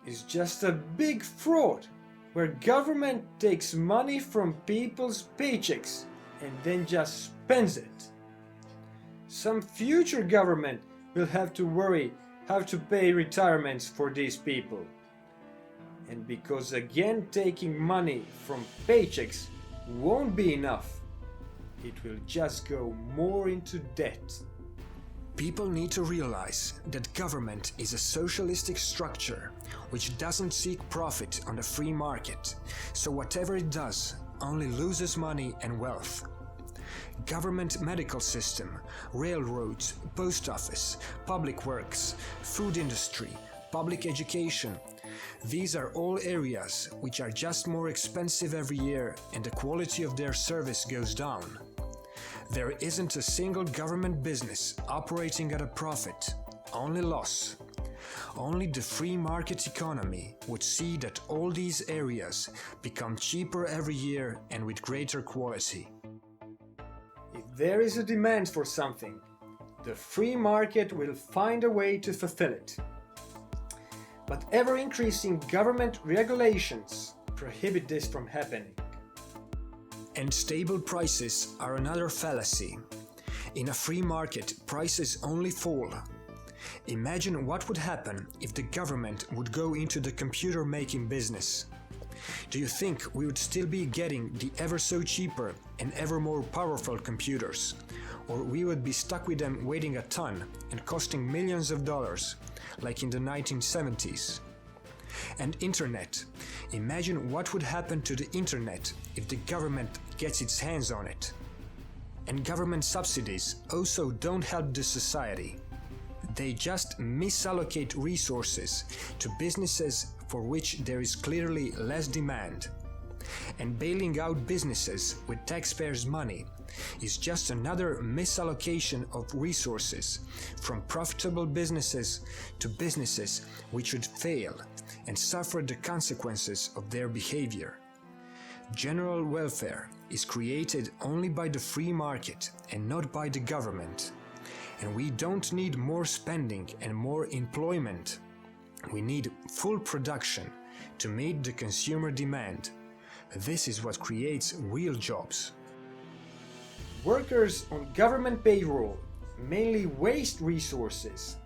is just a big fraud where government takes money from people's paychecks and then just spends it. Some future government will have to worry how to pay retirements for these people. And because again taking money from paychecks won't be enough, it will just go more into debt.
People need to realize that government is a socialistic structure which doesn't seek profit on the free market, so whatever it does only loses money and wealth. Government medical system, railroads, post office, public works, food industry, public education. These are all areas which are just more expensive every year and the quality of their service goes down. There isn't a single government business operating at a profit, only loss. Only the free market economy would see that all these areas become cheaper every year and with greater quality.
If there is a demand for something, the free market will find a way to fulfill it. But ever-increasing government regulations prohibit this from happening.
And stable prices are another fallacy. In a free market, prices only fall. Imagine what would happen if the government would go into the computer making business. Do you think we would still be getting the ever so cheaper and ever more powerful computers? Or we would be stuck with them weighing a ton and costing millions of dollars, like in the 1970s? And internet. Imagine what would happen to the internet if the government gets its hands on it. And government subsidies also don't help the society. They just misallocate resources to businesses for which there is clearly less demand. And bailing out businesses with taxpayers' money is just another misallocation of resources from profitable businesses to businesses which would fail and suffer the consequences of their behavior. General welfare is created only by the free market and not by the government. And we don't need more spending and more employment. We need full production to meet the consumer demand. This is what creates real jobs.
Workers on government payroll mainly waste resources.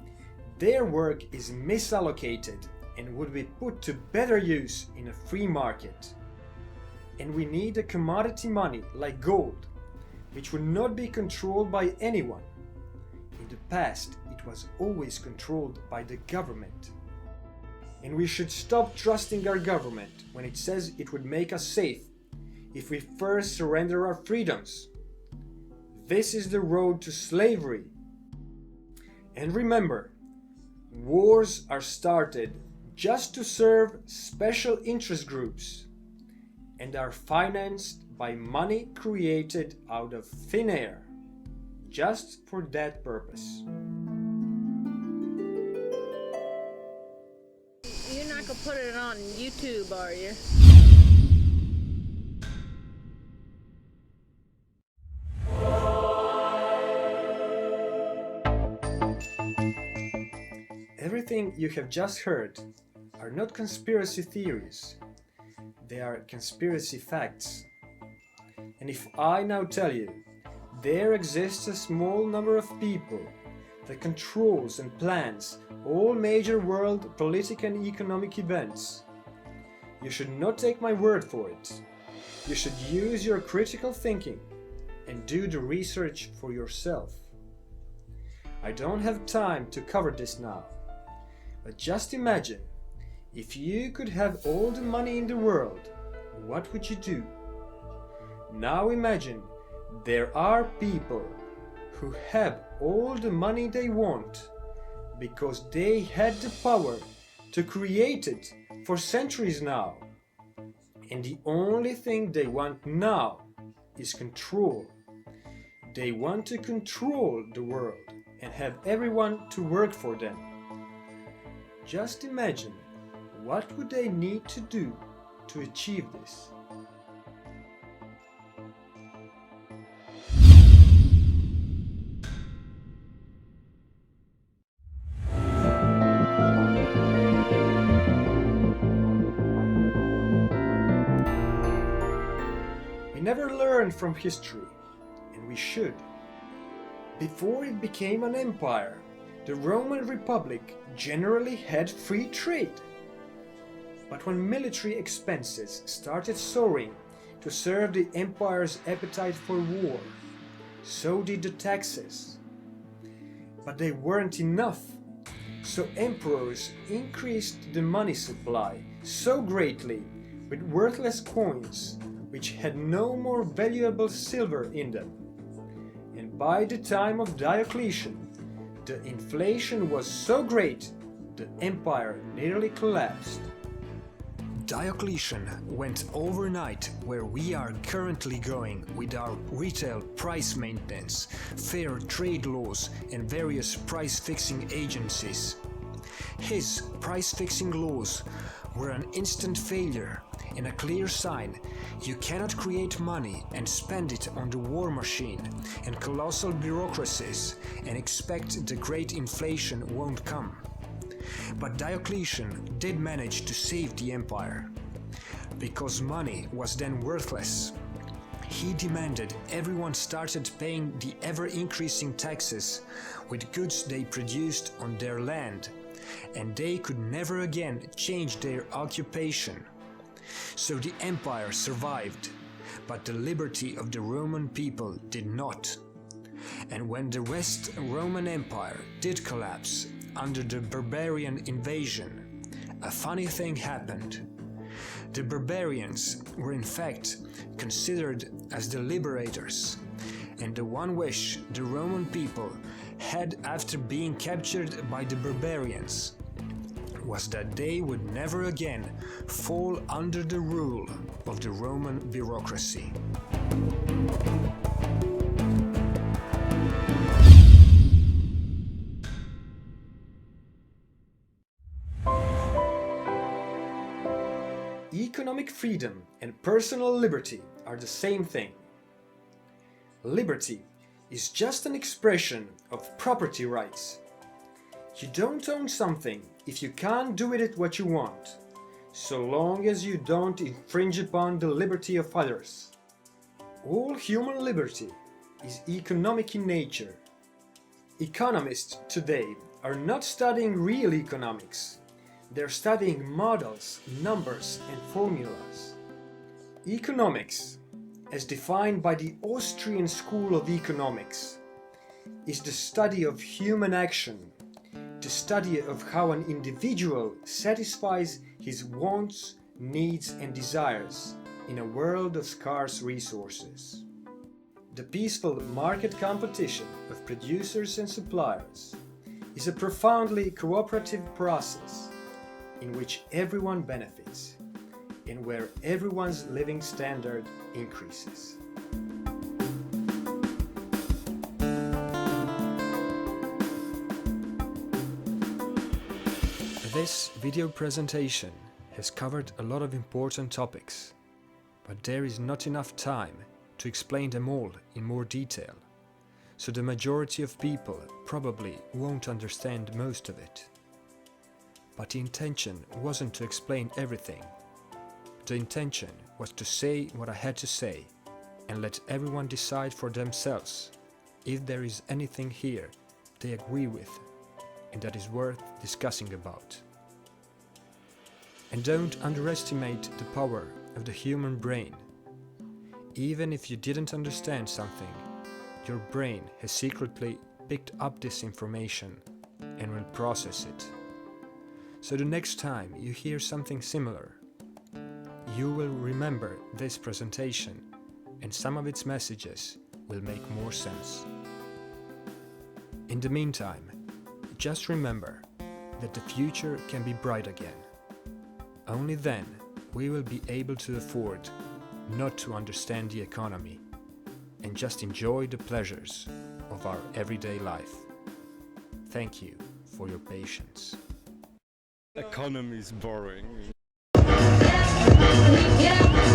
Their work is misallocated and would be put to better use in a free market. And we need a commodity money like gold, which would not be controlled by anyone. In the past, it was always controlled by the government. And we should stop trusting our government when it says it would make us safe if we first surrender our freedoms. This is the road to slavery. And remember, wars are started just to serve special interest groups and are financed by money created out of thin air, just for that purpose.
You're not gonna put it on YouTube, are you?
Everything you have just heard are not conspiracy theories. They are conspiracy facts. And if I now tell you there exists a small number of people that controls and plans all major world political and economic events, you should not take my word for it. You should use your critical thinking and do the research for yourself. I don't have time to cover this now, but just imagine, if you could have all the money in the world, what would you do? Now imagine there are people who have all the money they want because they had the power to create it for centuries now. And the only thing they want now is control. They want to control the world and have everyone to work for them. Just imagine, what would they need to do to achieve this?
never learn from history, and we should. Before it became an empire, the Roman Republic generally had free trade. But when military expenses started soaring to serve the empire's appetite for war, so did the taxes. But they weren't enough, so emperors increased the money supply so greatly with worthless coins which had no more valuable silver in them. And by the time of Diocletian, the inflation was so great the empire nearly collapsed.
Diocletian went overnight where we are currently going with our retail price maintenance, fair trade laws and various price-fixing agencies. His price-fixing laws were an instant failure and a clear sign you cannot create money and spend it on the war machine and colossal bureaucracies and expect the great inflation won't come. But Diocletian did manage to save the empire. Because money was then worthless, he demanded everyone started paying the ever-increasing taxes with goods they produced on their land, and they could never again change their occupation. So the empire survived, but the liberty of the Roman people did not. And when the West Roman Empire did collapse under the barbarian invasion, a funny thing happened. The barbarians were in fact considered as the liberators, and the one wish the Roman people had after being captured by the barbarians was that they would never again fall under the rule of the Roman bureaucracy.
Economic freedom and personal liberty are the same thing. Liberty is just an expression of property rights. You don't own something if you can't do with it what you want, so long as you don't infringe upon the liberty of others. All human liberty is economic in nature. Economists today are not studying real economics. They're studying models, numbers, and formulas. Economics, as defined by the Austrian School of Economics, is the study of human action, the study of how an individual satisfies his wants, needs, and desires in a world of scarce resources. The peaceful market competition of producers and suppliers is a profoundly cooperative process in which everyone benefits and where everyone's living standard increases.
This video presentation has covered a lot of important topics, but there is not enough time to explain them all in more detail, so the majority of people probably won't understand most of it. But the intention wasn't to explain everything. The intention was to say what I had to say and let everyone decide for themselves if there is anything here they agree with and that is worth discussing about. And don't underestimate the power of the human brain. Even if you didn't understand something, your brain has secretly picked up this information and will process it. So the next time you hear something similar, you will remember this presentation and some of its messages will make more sense. In the meantime, just remember that the future can be bright again. Only then we will be able to afford not to understand the economy and just enjoy the pleasures of our everyday life. Thank you for your patience.
Economy is boring.
Yeah.